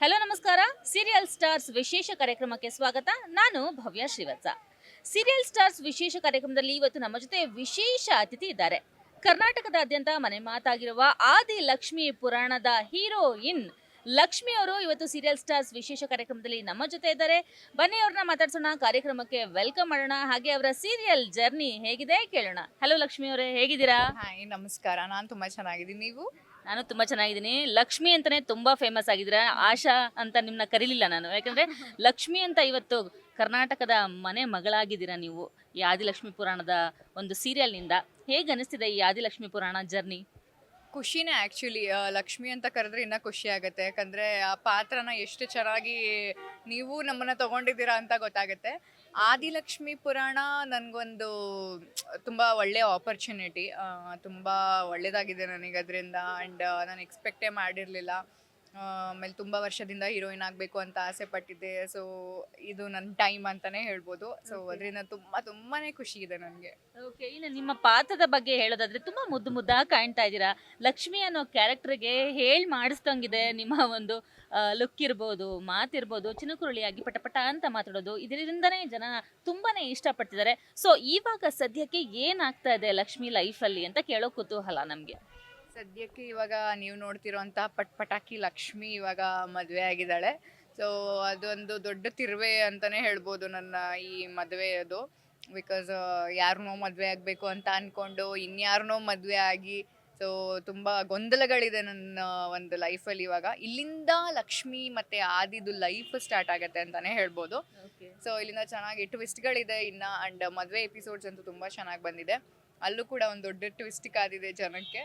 Hello ನಮಸ್ಕಾರ. Serial stars ವಿಶೇಷ ಕಾರ್ಯಕ್ರಮಕ್ಕೆ ಸ್ವಾಗತ. ನಾನು ಭವ್ಯ ಶ್ರೀವತ್ಸ. ಸೀರಿಯಲ್ ಸ್ಟಾರ್ಸ್ ವಿಶೇಷ ಕಾರ್ಯಕ್ರಮದಲ್ಲಿ ಇವತ್ತು ನಮ್ಮ ಜೊತೆ ವಿಶೇಷ ಅತಿಥಿ ಇದ್ದಾರೆ. ಕರ್ನಾಟಕದಾದ್ಯಂತ ಮನೆ ಮಾತಾಗಿರುವ ಆದಿ ಲಕ್ಷ್ಮಿ ಪುರಾಣದ ಹೀರೋಯಿನ್ ಲಕ್ಷ್ಮಿ ಅವರು ಇವತ್ತು ಸೀರಿಯಲ್ ಸ್ಟಾರ್ಸ್ ವಿಶೇಷ ಕಾರ್ಯಕ್ರಮದಲ್ಲಿ ನಮ್ಮ ಜೊತೆ ಇದ್ದಾರೆ. ಬನ್ನಿ ಅವ್ರನ್ನ ಮಾತಾಡ್ಸೋಣ, ಕಾರ್ಯಕ್ರಮಕ್ಕೆ ವೆಲ್ಕಮ್ ಮಾಡೋಣ, ಹಾಗೆ ಅವರ ಸೀರಿಯಲ್ ಜರ್ನಿ ಹೇಗಿದೆ ಕೇಳೋಣ. ಹಲೋ ಲಕ್ಷ್ಮಿ ಅವರೇ, ಹೇಗಿದ್ದೀರಾ? ಹಾಯ್, ನಮಸ್ಕಾರ. ನಾನು ತುಂಬಾ ಚೆನ್ನಾಗಿದ್ದೀನಿ. ನೀವು? ನಾನು ತುಂಬಾ ಚೆನ್ನಾಗಿದ್ದೀನಿ. ಲಕ್ಷ್ಮಿ ಅಂತಾನೆ ತುಂಬಾ ಫೇಮಸ್ ಆಗಿದ್ರ. ಆಶಾ ಅಂತ ನಿಮ್ನ ಕರೀಲಿಲ್ಲ ನಾನು, ಯಾಕಂದ್ರೆ ಲಕ್ಷ್ಮಿ ಅಂತ ಇವತ್ತು ಕರ್ನಾಟಕದ ಮನೆ ಮಗಳಾಗಿದ್ದೀರಾ ನೀವು ಈ ಆದಿಲಕ್ಷ್ಮಿ ಪುರಾಣದ ಒಂದು ಸೀರಿಯಲ್ನಿಂದ. ಹೇಗೆ ಅನಿಸ್ತಿದೆ ಈ ಆದಿಲಕ್ಷ್ಮಿ ಪುರಾಣ ಜರ್ನಿ? ಖುಷಿನೇ ಆ್ಯಕ್ಚುಲಿ. ಲಕ್ಷ್ಮಿ ಅಂತ ಕರೆದ್ರೆ ಇನ್ನೂ ಖುಷಿ ಆಗುತ್ತೆ, ಯಾಕಂದರೆ ಆ ಪಾತ್ರನ ಎಷ್ಟು ಚೆನ್ನಾಗಿ ನೀವು ನಮ್ಮನ್ನು ತಗೊಂಡಿದ್ದೀರಾ ಅಂತ ಗೊತ್ತಾಗುತ್ತೆ. ಆದಿಲಕ್ಷ್ಮಿ ಪುರಾಣ ನನಗೊಂದು ತುಂಬ ಒಳ್ಳೆಯ ಆಪರ್ಚುನಿಟಿ, ತುಂಬ ಒಳ್ಳೆಯದಾಗಿದೆ ನನಗೆ ಅದರಿಂದ. ಆ್ಯಂಡ್ ನಾನು ಎಕ್ಸ್ಪೆಕ್ಟೇ ಮಾಡಿರಲಿಲ್ಲ. ಆಮೇಲೆ ತುಂಬ ವರ್ಷದಿಂದ ಹೀರೋಯಿನ್ ಆಗಬೇಕು ಅಂತ ಆಸೆ ಪಟ್ಟಿದ್ದೆ. ಸೊ ಇದು ನನ್ನ ಟೈಮ್ ಅಂತಲೇ ಹೇಳ್ಬೋದು. ಸೊ ಅದರಿಂದ ತುಂಬಾ ಖುಷಿ ಇದೆ ನನಗೆ. ಓಕೆ, ಇನ್ನು ನಿಮ್ಮ ಪಾತ್ರದ ಬಗ್ಗೆ ಹೇಳೋದಾದ್ರೆ ತುಂಬಾ ಮುದ್ದು ಮುದ್ದಾಗಿ ಕಾಣ್ತಾ ಇದ್ದೀರಾ. ಲಕ್ಷ್ಮಿ ಅನ್ನೋ ಕ್ಯಾರೆಕ್ಟರ್ಗೆ ಹೇಳಿ ಮಾಡಿಸ್ದಂಗಿದೆ ನಿಮ್ಮ ಒಂದು ಲುಕ್ ಇರ್ಬೋದು, ಮಾತಿರ್ಬೋದು, ಚಿನುಕುರುಳಿಯಾಗಿ ಪಟಪಟ ಅಂತ ಮಾತಾಡೋದು, ಇದರಿಂದನೇ ಜನ ತುಂಬಾನೇ ಇಷ್ಟಪಡ್ತಿದ್ದಾರೆ. ಸೊ ಇವಾಗ ಸದ್ಯಕ್ಕೆ ಏನಾಗ್ತಾ ಇದೆ ಲಕ್ಷ್ಮಿ ಲೈಫಲ್ಲಿ ಅಂತ ಕೇಳೋ ಕುತೂಹಲ ನಮಗೆ. ಸದ್ಯಕ್ಕೆ ಇವಾಗ ನೀವು ನೋಡ್ತಿರೋಂಥ ಪಟಾಕಿ ಲಕ್ಷ್ಮಿ ಇವಾಗ ಮದುವೆ ಆಗಿದ್ದಾಳೆ. ಸೊ ಅದೊಂದು ದೊಡ್ಡ ತಿರುವೆ ಅಂತಲೇ ಹೇಳ್ಬೋದು ನನ್ನ ಈ ಮದುವೆಯದು. ಬಿಕಾಸ್ ಯಾರನ್ನೋ ಮದುವೆ ಆಗಬೇಕು ಅಂತ ಅಂದ್ಕೊಂಡು ಇನ್ಯಾರನ್ನೋ ಮದುವೆ ಆಗಿ, ಸೊ ತುಂಬ ಗೊಂದಲಗಳಿದೆ ನನ್ನ ಒಂದು ಲೈಫಲ್ಲಿ. ಇವಾಗ ಇಲ್ಲಿಂದ ಲಕ್ಷ್ಮಿ ಮತ್ತು ಆದಿದು ಲೈಫ್ ಸ್ಟಾರ್ಟ್ ಆಗುತ್ತೆ ಅಂತಲೇ ಹೇಳ್ಬೋದು. ಸೊ ಇಲ್ಲಿಂದ ಚೆನ್ನಾಗಿ ಟ್ವಿಸ್ಟ್ಗಳಿದೆ ಇನ್ನು. ಆ್ಯಂಡ್ ಮದುವೆ ಎಪಿಸೋಡ್ಸ್ ಅಂತೂ ತುಂಬ ಚೆನ್ನಾಗಿ ಬಂದಿದೆ. ಅಲ್ಲೂ ಕೂಡ ಒಂದು ದೊಡ್ಡ ಟ್ವಿಸ್ಟ್ ಕಾದಿದೆ ಜನಕ್ಕೆ.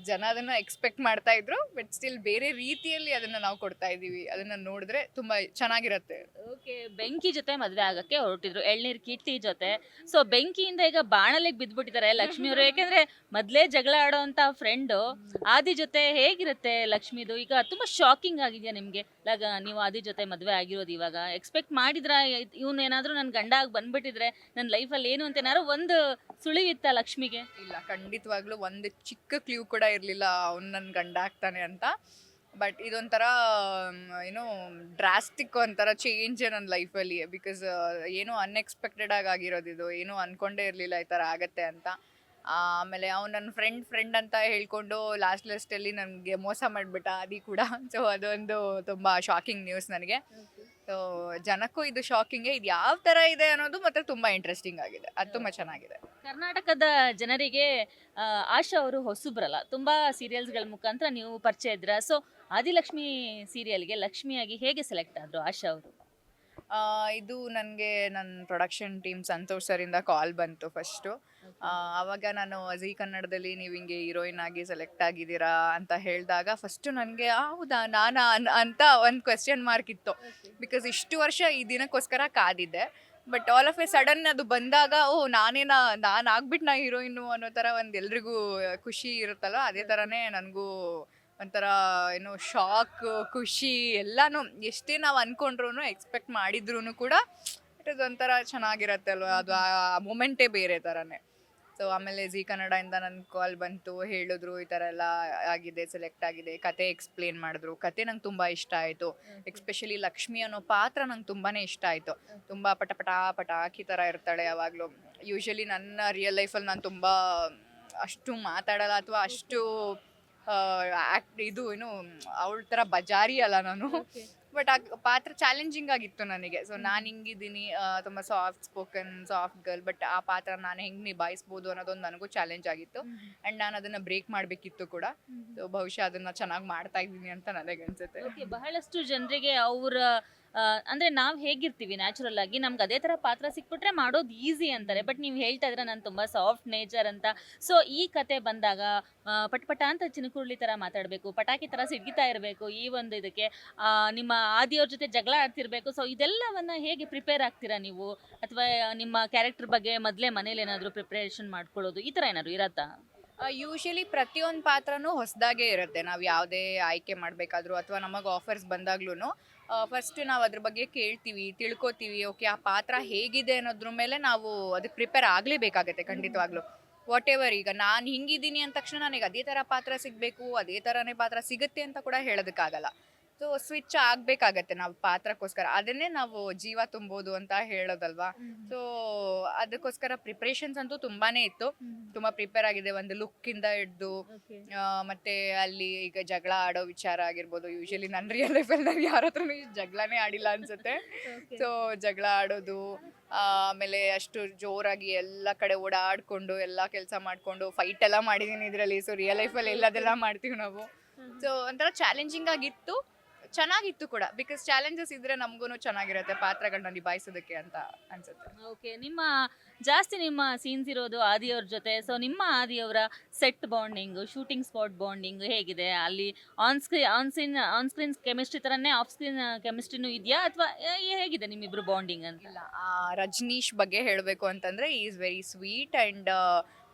ಜನ ಅದನ್ನ ಎಕ್ಸ್ಪೆಕ್ಟ್ ಮಾಡ್ತಾ ಇದ್ರು, ಬಟ್ ಸ್ಟಿಲ್ ಬೇರೆ ರೀತಿಯಲ್ಲಿ ಅದನ್ನ ನಾವು ಕೊಡ್ತಾ ಇದೀವಿ. ಅದನ್ನ ನೋಡಿದ್ರೆ ತುಂಬಾ ಚೆನ್ನಾಗಿರತ್ತೆ. ಓಕೆ, ಬೆಂಕಿ ಜೊತೆ ಮದುವೆ ಆಗಕ್ಕೆ ಹೊರಟಿದ್ರು, ಎಳ್ನೀರ್ ಕೀರ್ತಿ ಜೊತೆ. ಸೊ ಬೆಂಕಿಯಿಂದ ಈಗ ಬಾಣಲೆಗೆ ಬಿದ್ದ್ಬಿಟ್ಟಿದ್ದಾರೆ ಲಕ್ಷ್ಮಿ ಅವರು. ಯಾಕಂದ್ರೆ ಮೊದ್ಲೇ ಜಗಳ ಆಡೋಂತ ಫ್ರೆಂಡು ಆದಿ ಜೊತೆ ಹೇಗಿರುತ್ತೆ ಲಕ್ಷ್ಮಿದು? ಈಗ ತುಂಬಾ ಶಾಕಿಂಗ್ ಆಗಿದೆಯಾ ನಿಮ್ಗೆ? ನೀವು ಆದಿ ಜೊತೆ ಮದುವೆ ಆಗಿರೋದು ಇವಾಗ ಎಕ್ಸ್ಪೆಕ್ಟ್ ಮಾಡಿದ್ರ? ಏನಾದ್ರೂ ನನ್ ಗಂಡ ಆಗಿ ಬಂದ್ಬಿಟ್ಟಿದ್ರೆ ನನ್ನ ಲೈಫಲ್ಲಿ ಏನು ಅಂತ ಏನಾದ್ರು ಒಂದು ಸುಳಿವಿತ್ತ ಲಕ್ಷ್ಮಿಗೆ? ಇಲ್ಲ, ಖಂಡಿತವಾಗ್ಲೂ ಒಂದು ಚಿಕ್ಕ ಕ್ಲೂ ಕೂಡ ಇರಲಿಲ್ಲ ಅವ್ನು ನನ್ನ ಗಂಡ ಆಗ್ತಾನೆ ಅಂತ. ಬಟ್ ಇದೊಂಥರ ಏನೋ ಡ್ರಾಸ್ಟಿಕ್ ಒಂಥರ ಚೇಂಜ್ ನನ್ನ ಲೈಫಲ್ಲಿ. ಬಿಕಾಸ್ ಏನೋ ಅನ್ಎಕ್ಸ್ಪೆಕ್ಟೆಡ್ ಆಗಿರೋದು ಇದು. ಏನೂ ಅಂದ್ಕೊಂಡೇ ಇರಲಿಲ್ಲ ಈ ಥರ ಆಗತ್ತೆ ಅಂತ. ಆಮೇಲೆ ಅವ್ನು ನನ್ನ ಫ್ರೆಂಡ್ ಅಂತ ಹೇಳ್ಕೊಂಡು ಲಾಸ್ಟಲ್ಲಿ ನನಗೆ ಮೋಸ ಮಾಡಿಬಿಟ್ಟ ಆದಿ ಕೂಡ. ಸೊ ಅದೊಂದು ತುಂಬ ಶಾಕಿಂಗ್ ನ್ಯೂಸ್ ನನಗೆ. ಸೊ ಜನಕ್ಕೂ ಇದು ಶಾಕಿಂಗೇ. ಇದು ಯಾವ ಥರ ಇದೆ ಅನ್ನೋದು ಮತ್ತೆ ತುಂಬ ಇಂಟ್ರೆಸ್ಟಿಂಗ್ ಆಗಿದೆ. ಅದು ತುಂಬ ಚೆನ್ನಾಗಿದೆ. ಕರ್ನಾಟಕದ ಜನರಿಗೆ ಆಶಾ ಅವರು ಹೊಸಬ್ರಲ್ಲ, ತುಂಬಾ ಸೀರಿಯಲ್ಸ್ಗಳ ಮುಖಾಂತರ ನೀವು ಪರಿಚಯ ಇದ್ರ. ಸೊ ಆದಿಲಕ್ಷ್ಮಿ ಸೀರಿಯಲ್ಗೆ ಲಕ್ಷ್ಮಿಯಾಗಿ ಹೇಗೆ ಸೆಲೆಕ್ಟ್ ಆದ್ರು ಆಶಾ ಅವರು? ಇದು ನನಗೆ ನನ್ನ ಪ್ರೊಡಕ್ಷನ್ ಟೀಮ್ ಸಂತೋಷ್ ಸರಿಂದ ಕಾಲ್ ಬಂತು ಫಸ್ಟು. ಆವಾಗ ನಾನು ಜೀ ಕನ್ನಡದಲ್ಲಿ ನೀವು ಹಿಂಗೆ ಹೀರೋಯಿನ್ ಆಗಿ ಸೆಲೆಕ್ಟ್ ಆಗಿದ್ದೀರಾ ಅಂತ ಹೇಳಿದಾಗ ಫಸ್ಟು ನನಗೆ ಹೌದಾ ನಾನಾ ಅಂತ ಒಂದು ಕ್ವೆಶ್ಚನ್ ಮಾರ್ಕ್ ಇತ್ತು. ಬಿಕಾಸ್ ಇಷ್ಟು ವರ್ಷ ಈ ದಿನಕ್ಕೋಸ್ಕರ ಕಾದಿದ್ದೆ. But all of a sudden ಅದು ಬಂದಾಗ ನಾನು ಆಗ್ಬಿಟ್ಟು ನಾ ಹೀರೋಯಿನ್ನು ಅನ್ನೋ ಥರ ಒಂದು ಎಲ್ರಿಗೂ ಖುಷಿ ಇರುತ್ತಲ್ಲ, ಅದೇ ಥರನೇ ನನಗೂ ಒಂಥರ ಏನೋ ಶಾಕ್, ಖುಷಿ ಎಲ್ಲನೂ. ಎಷ್ಟೇ ನಾವು ಅಂದ್ಕೊಂಡ್ರೂ ಎಕ್ಸ್ಪೆಕ್ಟ್ ಮಾಡಿದ್ರೂ ಕೂಡ ಇಟ್ ಒಂಥರ ಚೆನ್ನಾಗಿರತ್ತೆ ಅಲ್ವಾ, ಅದು ಆ ಮೂಮೆಂಟೇ ಬೇರೆ ಥರನೇ. ಸೊ ಆಮೇಲೆ ಜೀ ಕನ್ನಡದಿಂದ ನನ್ನ ಕಾಲ್ ಬಂತು, ಹೇಳಿದ್ರು ಈ ಥರ ಎಲ್ಲ ಆಗಿದೆ, ಸೆಲೆಕ್ಟ್ ಆಗಿದೆ, ಕತೆ ಎಕ್ಸ್ಪ್ಲೇನ್ ಮಾಡಿದ್ರು. ಕತೆ ನಂಗೆ ತುಂಬ ಇಷ್ಟ ಆಯಿತು. ಎಕ್ಸ್ಪೆಷಲಿ ಲಕ್ಷ್ಮಿ ಅನ್ನೋ ಪಾತ್ರ ನಂಗೆ ತುಂಬಾ ಇಷ್ಟ ಆಯಿತು. ತುಂಬ ಪಟಾಕಿ ಥರ ಇರ್ತಾಳೆ ಯಾವಾಗಲೂ. ಯೂಶ್ವಲಿ ನನ್ನ ರಿಯಲ್ ಲೈಫಲ್ಲಿ ನಾನು ತುಂಬ ಅಷ್ಟು ಮಾತಾಡಲ್ಲ, ಅಥವಾ ಅಷ್ಟು ಇದು ಏನು ಅವಳ ಥರ ಬಜಾರಿ ಅಲ್ಲ ನಾನು. ಬಟ್ ಆ ಪಾತ್ರ ಚಾಲೆಂಜಿಂಗ್ ಆಗಿತ್ತು ನನಗೆ. ಸೊ ನಾನು ಹಿಂಗಿದ್ದೀನಿ, ತುಂಬ soft spoken soft girl, but ಆ ಪಾತ್ರ ನಾನು ಹೆಂಗೆ ನಿಭಾಯಿಸ್ಬೋದು ಅನ್ನೋದೊಂದು ನನಗೂ ಚಾಲೆಂಜ್ ಆಗಿತ್ತು. ಆ್ಯಂಡ್ ನಾನು ಅದನ್ನು ಬ್ರೇಕ್ ಮಾಡಬೇಕಿತ್ತು ಕೂಡ. ಸೊ ಬಹುಶಃ ಅದನ್ನು ಚೆನ್ನಾಗಿ ಮಾಡ್ತಾ ಇದ್ದೀನಿ ಅಂತ ನನಗನ್ಸುತ್ತೆ. ಓಕೆ, ಬಹಳಷ್ಟು ಜನರಿಗೆ ಅವ್ರ ಅಂದ್ರೆ ನಾವು ಹೇಗಿರ್ತೀವಿ ನ್ಯಾಚುರಲ್ ಆಗಿ, ನಮ್ಗೆ ಅದೇ ಥರ ಪಾತ್ರ ಸಿಕ್ಬಿಟ್ರೆ ಮಾಡೋದು ಈಸಿ ಅಂತಾರೆ. ಬಟ್ ನೀವು ಹೇಳ್ತಾ ಇದ್ರೆ ನಾನು ತುಂಬ ಸಾಫ್ಟ್ ನೇಚರ್ ಅಂತ. ಸೊ ಈ ಕತೆ ಬಂದಾಗ ಪಟ್ಪಟ ಅಂತ ಚಿನುಕುರುಳಿ ಥರ ಮಾತಾಡಬೇಕು, ಪಟಾಕಿ ಥರ ಸಿಡ್ಗಿತಾ ಇರಬೇಕು, ಈ ಒಂದು ಇದಕ್ಕೆ ನಿಮ್ಮ ಆದಿಯವ್ರ ಜೊತೆ ಜಗಳ ಆಡ್ತಿರ್ಬೇಕು. ಸೊ ಇದೆಲ್ಲವನ್ನ ಹೇಗೆ ಪ್ರಿಪೇರ್ ಆಗ್ತೀರಾ ನೀವು? ಅಥವಾ ನಿಮ್ಮ ಕ್ಯಾರೆಕ್ಟರ್ ಬಗ್ಗೆ ಮೊದಲೇ ಮನೇಲಿ ಏನಾದರೂ ಪ್ರಿಪ್ರೇಷನ್ ಮಾಡ್ಕೊಳ್ಳೋದು ಈ ಥರ ಏನಾದ್ರು ಇರತ್ತಾ? ಯೂಶಲಿ ಪ್ರತಿಯೊಂದು ಪಾತ್ರನೂ ಹೊಸದಾಗೇ ಇರುತ್ತೆ. ನಾವು ಯಾವುದೇ ಆಯ್ಕೆ ಮಾಡಬೇಕಾದ್ರೂ ಅಥವಾ ನಮಗೆ ಆಫರ್ಸ್ ಬಂದಾಗ್ಲೂ ಫಸ್ಟ್ ನಾವು ಅದ್ರ ಬಗ್ಗೆ ಕೇಳ್ತೀವಿ, ತಿಳ್ಕೊತೀವಿ. ಓಕೆ, ಆ ಪಾತ್ರ ಹೇಗಿದೆ ಅನ್ನೋದ್ರ ಮೇಲೆ ನಾವು ಅದಕ್ಕೆ ಪ್ರಿಪೇರ್ ಆಗಲೇಬೇಕಾಗತ್ತೆ ಖಂಡಿತವಾಗ್ಲೂ. ವಾಟ್ ಎವರ್, ಈಗ ನಾನು ಹಿಂಗಿದ್ದೀನಿ ಅಂದ ತಕ್ಷಣ ನನಗೆ ಅದೇ ಥರ ಪಾತ್ರ ಸಿಗಬೇಕು, ಅದೇ ಥರನೇ ಪಾತ್ರ ಸಿಗುತ್ತೆ ಅಂತ ಕೂಡ ಹೇಳೋದಕ್ಕಾಗಲ್ಲ. ಸೊ ಸ್ವಿಚ್ ಆಗ್ಬೇಕಾಗತ್ತೆ ನಾವು ಪಾತ್ರಕ್ಕೋಸ್ಕರ, ಅದನ್ನೇ ನಾವು ಜೀವ ತುಂಬೋದು ಅಂತ ಹೇಳೋದಲ್ವಾ. ಸೊ ಅದಕ್ಕೋಸ್ಕರ ಪ್ರಿಪ್ರೇಷನ್ಸ್ ಅಂತೂ ತುಂಬಾನೇ ಇತ್ತು, ತುಂಬಾ ಪ್ರಿಪೇರ್ ಆಗಿದೆ, ಒಂದು ಲುಕ್ ಇಂದ ಹಿಡ್ದು ಮತ್ತೆ ಅಲ್ಲಿ ಈಗ ಜಗಳ ಆಡೋ ವಿಚಾರ ಆಗಿರ್ಬೋದು. ಯೂಶಲಿ ನನ್ನ ರಿಯಲ್ ಲೈಫಲ್ಲಿ ನಾನು ಯಾರ ಹತ್ರನೂ ಜಗಳನೇ ಆಡಿಲ್ಲ ಅನ್ಸುತ್ತೆ. ಸೊ ಜಗಳ ಆಡೋದು, ಆಮೇಲೆ ಅಷ್ಟು ಜೋರಾಗಿ ಎಲ್ಲ ಕಡೆ ಓಡಾಡ್ಕೊಂಡು ಎಲ್ಲ ಕೆಲಸ ಮಾಡ್ಕೊಂಡು ಫೈಟ್ ಎಲ್ಲ ಮಾಡಿದೀನಿ ಇದರಲ್ಲಿ. ಸೊ ರಿಯಲ್ ಲೈಫಲ್ಲಿ ಎಲ್ಲದೆಲ್ಲ ಮಾಡ್ತೀವಿ ನಾವು. ಸೊ ಒಂಥರ ಚಾಲೆಂಜಿಂಗ್ ಆಗಿತ್ತು, ಚೆನ್ನಾಗಿತ್ತು ಕೂಡ. ಬಿಕಾಸ್ ಚಾಲೆಂಜಸ್ ಇದ್ರೆ ನಮಗೂ ಚೆನ್ನಾಗಿರುತ್ತೆ ಪಾತ್ರಗಳನ್ನ ನಿಭಾಯಿಸೋದಕ್ಕೆ ಅಂತ ಅನ್ಸುತ್ತೆ. ಓಕೆ, ಜಾಸ್ತಿ ನಿಮ್ಮ ಸೀನ್ಸ್ ಇರೋದು ಆದಿಯವ್ರ ಜೊತೆ. ಸೊ ನಿಮ್ಮ ಆದಿಯವರ set bonding, shooting spot bonding ಹೇಗಿದೆ ಅಲ್ಲಿ? ಆನ್ ಸ್ಕ್ರೀನ್ ಕೆಮಿಸ್ಟ್ರಿ ತರನೇ ಆಫ್ ಸ್ಕ್ರೀನ್ ಕೆಮಿಸ್ಟ್ರಿನೂ ಇದೆಯಾ, ಅಥವಾ ಹೇಗಿದೆ ನಿಮ್ಮಿಬ್ರು ಬಾಂಡಿಂಗ್ ಅಂತ? ಇಲ್ಲ, ರಜನೀಶ್ ಬಗ್ಗೆ ಹೇಳಬೇಕು ಅಂತಂದ್ರೆ ಈಸ್ ವೆರಿ ಸ್ವೀಟ್ ಆ್ಯಂಡ್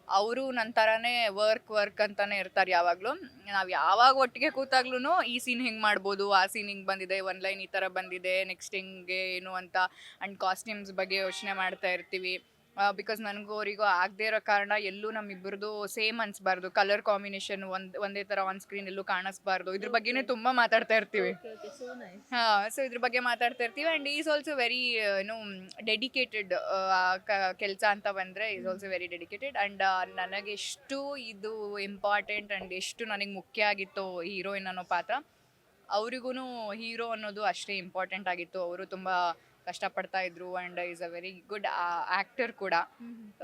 ಅವರು ನನ್ನ ಥರನೇ ವರ್ಕ್ ಅಂತಾನೆ ಇರ್ತಾರೆ ಯಾವಾಗಲೂ. ನಾವು ಯಾವಾಗ ಒಟ್ಟಿಗೆ ಕೂತಾಗ್ಲೂ ಈ ಸೀನ್ ಹಿಂಗೆ ಮಾಡ್ಬೋದು, ಆ ಸೀನ್ ಹಿಂಗೆ ಬಂದಿದೆ, ಒನ್ ಲೈನ್ ಈ ಥರ ಬಂದಿದೆ, ನೆಕ್ಸ್ಟ್ ಹಿಂಗೆ ಏನು ಅಂತ. ಆ್ಯಂಡ್ ಕಾಸ್ಟ್ಯೂಮ್ಸ್ ಬಗ್ಗೆ ಯೋಚನೆ ಮಾಡ್ತಾ ಇರ್ತೀವಿ. ಬಿಕಾಸ್ ನನಗೂ ಅವರಿಗೂ ಆಗದೆ ಇರೋ ಕಾರಣ ಎಲ್ಲೂ ನಮ್ಮಿಬ್ಬರದು ಸೇಮ್ ಅನ್ಸ್ಬಾರ್ದು, ಕಲರ್ ಕಾಂಬಿನೇಷನ್ ಒಂದೇ ಥರ ಆನ್ ಸ್ಕ್ರೀನ್ ಎಲ್ಲೂ ಕಾಣಿಸ್ಬಾರ್ದು. ಇದ್ರ ಬಗ್ಗೆನೇ ತುಂಬ ಮಾತಾಡ್ತಾ ಇರ್ತೀವಿ. ಸೊ ಇದ್ರ ಬಗ್ಗೆ ಮಾತಾಡ್ತಾ ಇರ್ತೀವಿ. And is also very dedicated. ಕೆಲಸ ಅಂತ ಬಂದರೆ is also very dedicated. And ನನಗೆ ಎಷ್ಟು ಇದು ಇಂಪಾರ್ಟೆಂಟ್ ಆ್ಯಂಡ್ ಎಷ್ಟು ನನಗೆ ಮುಖ್ಯ ಆಗಿತ್ತು ಹೀರೋಯಿನ್ ಅನ್ನೋ ಪಾತ್ರ, ಅವ್ರಿಗೂ ಹೀರೋ ಅನ್ನೋದು ಅಷ್ಟೇ ಇಂಪಾರ್ಟೆಂಟ್ ಆಗಿತ್ತು. ಅವರು ತುಂಬ ಕಷ್ಟಪಡ್ತಾ ಇದ್ರು and is a very good actor ಕೂಡ.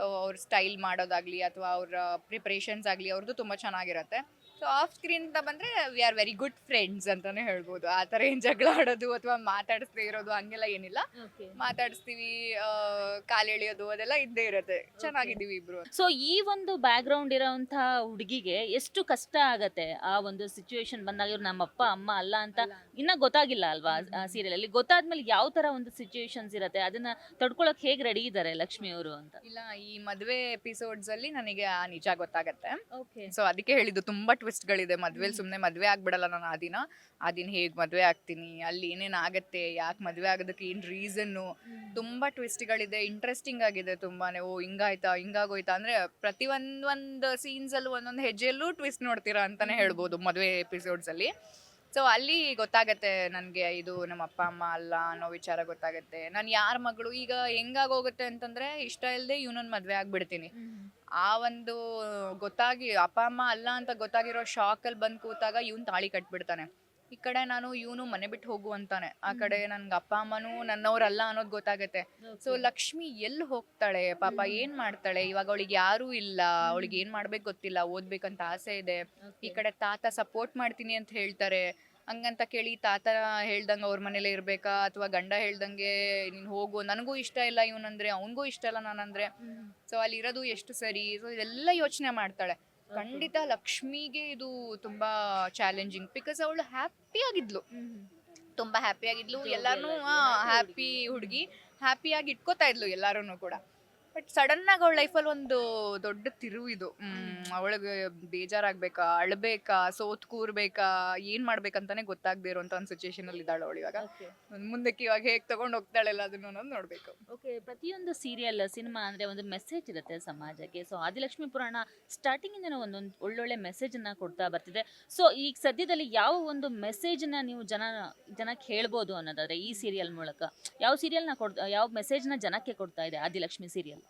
ಅವ್ರ ಸ್ಟೈಲ್ ಮಾಡೋದಾಗಲಿ ಅಥವಾ ಅವ್ರ ಪ್ರಿಪ್ರೇಷನ್ಸ್ ಆಗಲಿ ಅವ್ರದ್ದು ತುಂಬ ಚೆನ್ನಾಗಿರುತ್ತೆ. ಸೊ ಆಫ್ ಸ್ಕ್ರೀನ್ ಅಂತ ಬಂದರೆ we are very good friends ಅಂತಲೇ ಹೇಳ್ಬೋದು. ಆ ಥರ ಏನು ಜಗಳ ಆಡೋದು ಅಥವಾ ಮಾತಾಡಿಸ್ದೇ ಇರೋದು ಹಂಗೆಲ್ಲ ಏನಿಲ್ಲ. ಮಾತಾಡಿಸ್ತೀವಿ, ಕಾಲು ಎಳೆಯೋದು ಅದೆಲ್ಲ ಇದ್ದೇ ಇರುತ್ತೆ. ಚೆನ್ನಾಗಿದ್ದೀವಿ ಇಬ್ರು. ಸೊ ಈ ಒಂದು ಬ್ಯಾಕ್ ಗ್ರೌಂಡ್ ಇರೋಂತಹ ಹುಡುಗಿಗೆ ಎಷ್ಟು ಕಷ್ಟ ಆಗತ್ತೆ ಆ ಒಂದು ಸಿಚುವೇಶನ್ ಬಂದಾಗ? ಇವ್ರು ನಮ್ಮ ಅಪ್ಪ ಅಮ್ಮ ಅಲ್ಲ ಅಂತ ಇನ್ನ ಗೊತ್ತಾಗಿಲ್ಲ ಅಲ್ವಾ ಸೀರಿಯಲ್ ಅಲ್ಲಿ. ಗೊತ್ತಾದ್ಮೇಲೆ ಯಾವ ತರ ಒಂದು ಸಿಚುವೇಶನ್ಸ್ ಇರುತ್ತೆ, ಅದನ್ನ ತಡ್ಕೊಳಕ್ ಹೇಗ್ ರೆಡಿ ಇದ್ದಾರೆ ಲಕ್ಷ್ಮಿ ಅವರು ಅಂತ? ಇಲ್ಲ, ಈ ಮದುವೆ ಎಪಿಸೋಡ್ಸ್ ಅಲ್ಲಿ ನನಗೆ ಆ ನಿಜ ಗೊತ್ತಾಗತ್ತೆ. ಓಕೆ. ಸೊ ಅದಕ್ಕೆ ಹೇಳಿದ್ದು ತುಂಬಾ ಟ್ವಿಸ್ಟ್ಗಳಿದೆ ಮದ್ವೆಲಿ. ಸುಮ್ಮನೆ ಮದ್ವೆ ಆಗ್ಬಿಡಲ್ಲ ನಾನು ಆದಿನ ಹೇಗ್ ಮದ್ವೆ ಆಗ್ತೀನಿ, ಅಲ್ಲಿ ಏನೇನ್ ಆಗತ್ತೆ, ಯಾಕೆ ಮದ್ವೆ ಆಗೋದಕ್ಕೆ ಏನ್ ರೀಸನ್ನು, ತುಂಬಾ ಟ್ವಿಸ್ಟ್ಗಳಿದೆ. ಇಂಟ್ರೆಸ್ಟಿಂಗ್ ಆಗಿದೆ ತುಂಬಾನೇ. ಓ ಹಿಂಗಾಯ್ತಾ, ಹಿಂಗಾಗೋಯ್ತಾ ಅಂದ್ರೆ ಪ್ರತಿ ಒಂದೊಂದು ಸೀನ್ಸ್ ಅಲ್ಲೂ ಒಂದೊಂದು ಹೆಜ್ಜೆಯಲ್ಲೂ ಟ್ವಿಸ್ಟ್ ನೋಡ್ತೀರಾ ಅಂತಾನೆ ಹೇಳ್ಬೋದು ಮದುವೆ ಎಪಿಸೋಡ್ಸ್ ಅಲ್ಲಿ. ಸೊ ಅಲ್ಲಿ ಗೊತ್ತಾಗತ್ತೆ ನನಗೆ ಇದು ನಮ್ಮ ಅಪ್ಪ ಅಮ್ಮ ಅಲ್ಲ ಅನ್ನೋ ವಿಚಾರ ಗೊತ್ತಾಗತ್ತೆ. ನಾನು ಯಾರ ಮಗಳು, ಈಗ ಹೆಂಗಾಗೋಗುತ್ತೆ ಅಂತಂದ್ರೆ ಇಷ್ಟ ಇಲ್ಲದೆ ಇವನೊಂದು ಮದ್ವೆ ಆಗ್ಬಿಡ್ತೀನಿ. ಆ ಒಂದು ಗೊತ್ತಾಗಿ ಅಪ್ಪ ಅಮ್ಮ ಅಲ್ಲ ಅಂತ ಗೊತ್ತಾಗಿರೋ ಶಾಕಲ್ಲಿ ಬಂದು ಕೂತಾಗ ಇವನು ತಾಳಿ ಕಟ್ಬಿಡ್ತಾನೆ. ಈ ಕಡೆ ನಾನು ಇವನು ಮನೆ ಬಿಟ್ಟು ಹೋಗು ಅಂತಾನೆ. ಆ ಕಡೆ ನನ್ಗೆ ಅಪ್ಪ ಅಮ್ಮನೂ ನನ್ನವ್ರಲ್ಲ ಅನ್ನೋದು ಗೊತ್ತಾಗತ್ತೆ. ಸೊ ಲಕ್ಷ್ಮಿ ಎಲ್ಲಿ ಹೋಗ್ತಾಳೆ ಪಾಪ, ಏನ್ ಮಾಡ್ತಾಳೆ ಇವಾಗ? ಅವಳಿಗೆ ಯಾರೂ ಇಲ್ಲ, ಅವಳಿಗೆ ಏನ್ ಮಾಡ್ಬೇಕು ಗೊತ್ತಿಲ್ಲ, ಓದ್ಬೇಕಂತ ಆಸೆ ಇದೆ. ಈ ಕಡೆ ತಾತ ಸಪೋರ್ಟ್ ಮಾಡ್ತೀನಿ ಅಂತ ಹೇಳ್ತಾರೆ. ಹಂಗಂತ ಕೇಳಿ ತಾತ ಹೇಳ್ದಂಗೆ ಅವ್ರ ಮನೇಲೆ ಇರ್ಬೇಕಾ ಅಥವಾ ಗಂಡ ಹೇಳ್ದಂಗೆ ನೀನು ಹೋಗು, ನನಗೂ ಇಷ್ಟ ಇಲ್ಲ ಇವನಂದ್ರೆ, ಅವನಿಗೂ ಇಷ್ಟ ಇಲ್ಲ ನಾನಂದ್ರೆ. ಸೊ ಅಲ್ಲಿ ಇರೋದು ಎಷ್ಟು ಸರಿ? ಸೊ ಇದೆಲ್ಲ ಯೋಚನೆ ಮಾಡ್ತಾಳೆ. ಖಂಡಿತ ಲಕ್ಷ್ಮಿಗೆ ಇದು ತುಂಬಾ ಚಾಲೆಂಜಿಂಗ್. ಬಿಕಾಸ್ ಅವಳು ಹ್ಯಾಪಿ ಆಗಿದ್ಲು, ತುಂಬಾ ಹ್ಯಾಪಿ ಆಗಿದ್ಲು. ಎಲ್ಲಾರು ಹ್ಯಾಪಿ ಹುಡುಗಿ, ಹ್ಯಾಪಿಯಾಗಿ ಇಟ್ಕೋತಾ ಇದ್ಲು ಎಲ್ಲಾರು ಕೂಡ. ಬಟ್ ಸಡನ್ ಆಗಿ ಅವಳ ಲೈಫಲ್ಲಿ ಒಂದು ದೊಡ್ಡ ತಿರುವು ಇದು. ಅವಳಿಗೆ ಬೇಜಾರಾಗ್ಬೇಕಾ, ಅಳ್ಬೇಕಾ, ಸೋತ್ ಕೂರ್ಬೇಕಾ, ಏನ್ ಮಾಡ್ಬೇಕಂತಾನೆ ಗೊತ್ತಾಗದೇ ಇರೋಂತ ಒಂದು ಸಿಚುಯೇಷನ್ ಅಲ್ಲಿ ಇದ್ದಾಳೆ ಅವಳು ಇವಾಗ. ಮುಂದಕ್ಕೆ ಇವಾಗ ಹೇಗ್ ತಗೊಂಡ್ ಹೋಗ್ತಾಳೆ ಅದನ್ನು ಅನ್ನೋದು ನೋಡ್ಬೇಕು. ಓಕೆ, ಪ್ರತಿಯೊಂದು ಸೀರಿಯಲ್ ಸಿನಿಮಾ ಅಂದ್ರೆ ಒಂದು ಮೆಸೇಜ್ ಇರುತ್ತೆ ಸಮಾಜಕ್ಕೆ. ಸೊ ಆದಿಲಕ್ಷ್ಮಿ ಪುರಾಣ ಸ್ಟಾರ್ಟಿಂಗ್ ಇಂದ ಒಂದೊಂದು ಒಳ್ಳೊಳ್ಳೆ ಮೆಸೇಜ್ ಅನ್ನ ಕೊಡ್ತಾ ಬರ್ತಿದೆ. ಸೊ ಈಗ ಸದ್ಯದಲ್ಲಿ ಯಾವ ಒಂದು ಮೆಸೇಜ್ ನ ನೀವು ಜನಕ್ಕೆ ಹೇಳ್ಬೋದು ಅನ್ನೋದಾದ್ರೆ ಈ ಸೀರಿಯಲ್ ಮೂಲಕ ಯಾವ ಮೆಸೇಜ್ ನ ಜನಕ್ಕೆ ಕೊಡ್ತಾ ಇದೆ ಆದಿಲಕ್ಷ್ಮಿ ಸೀರಿಯಲ್?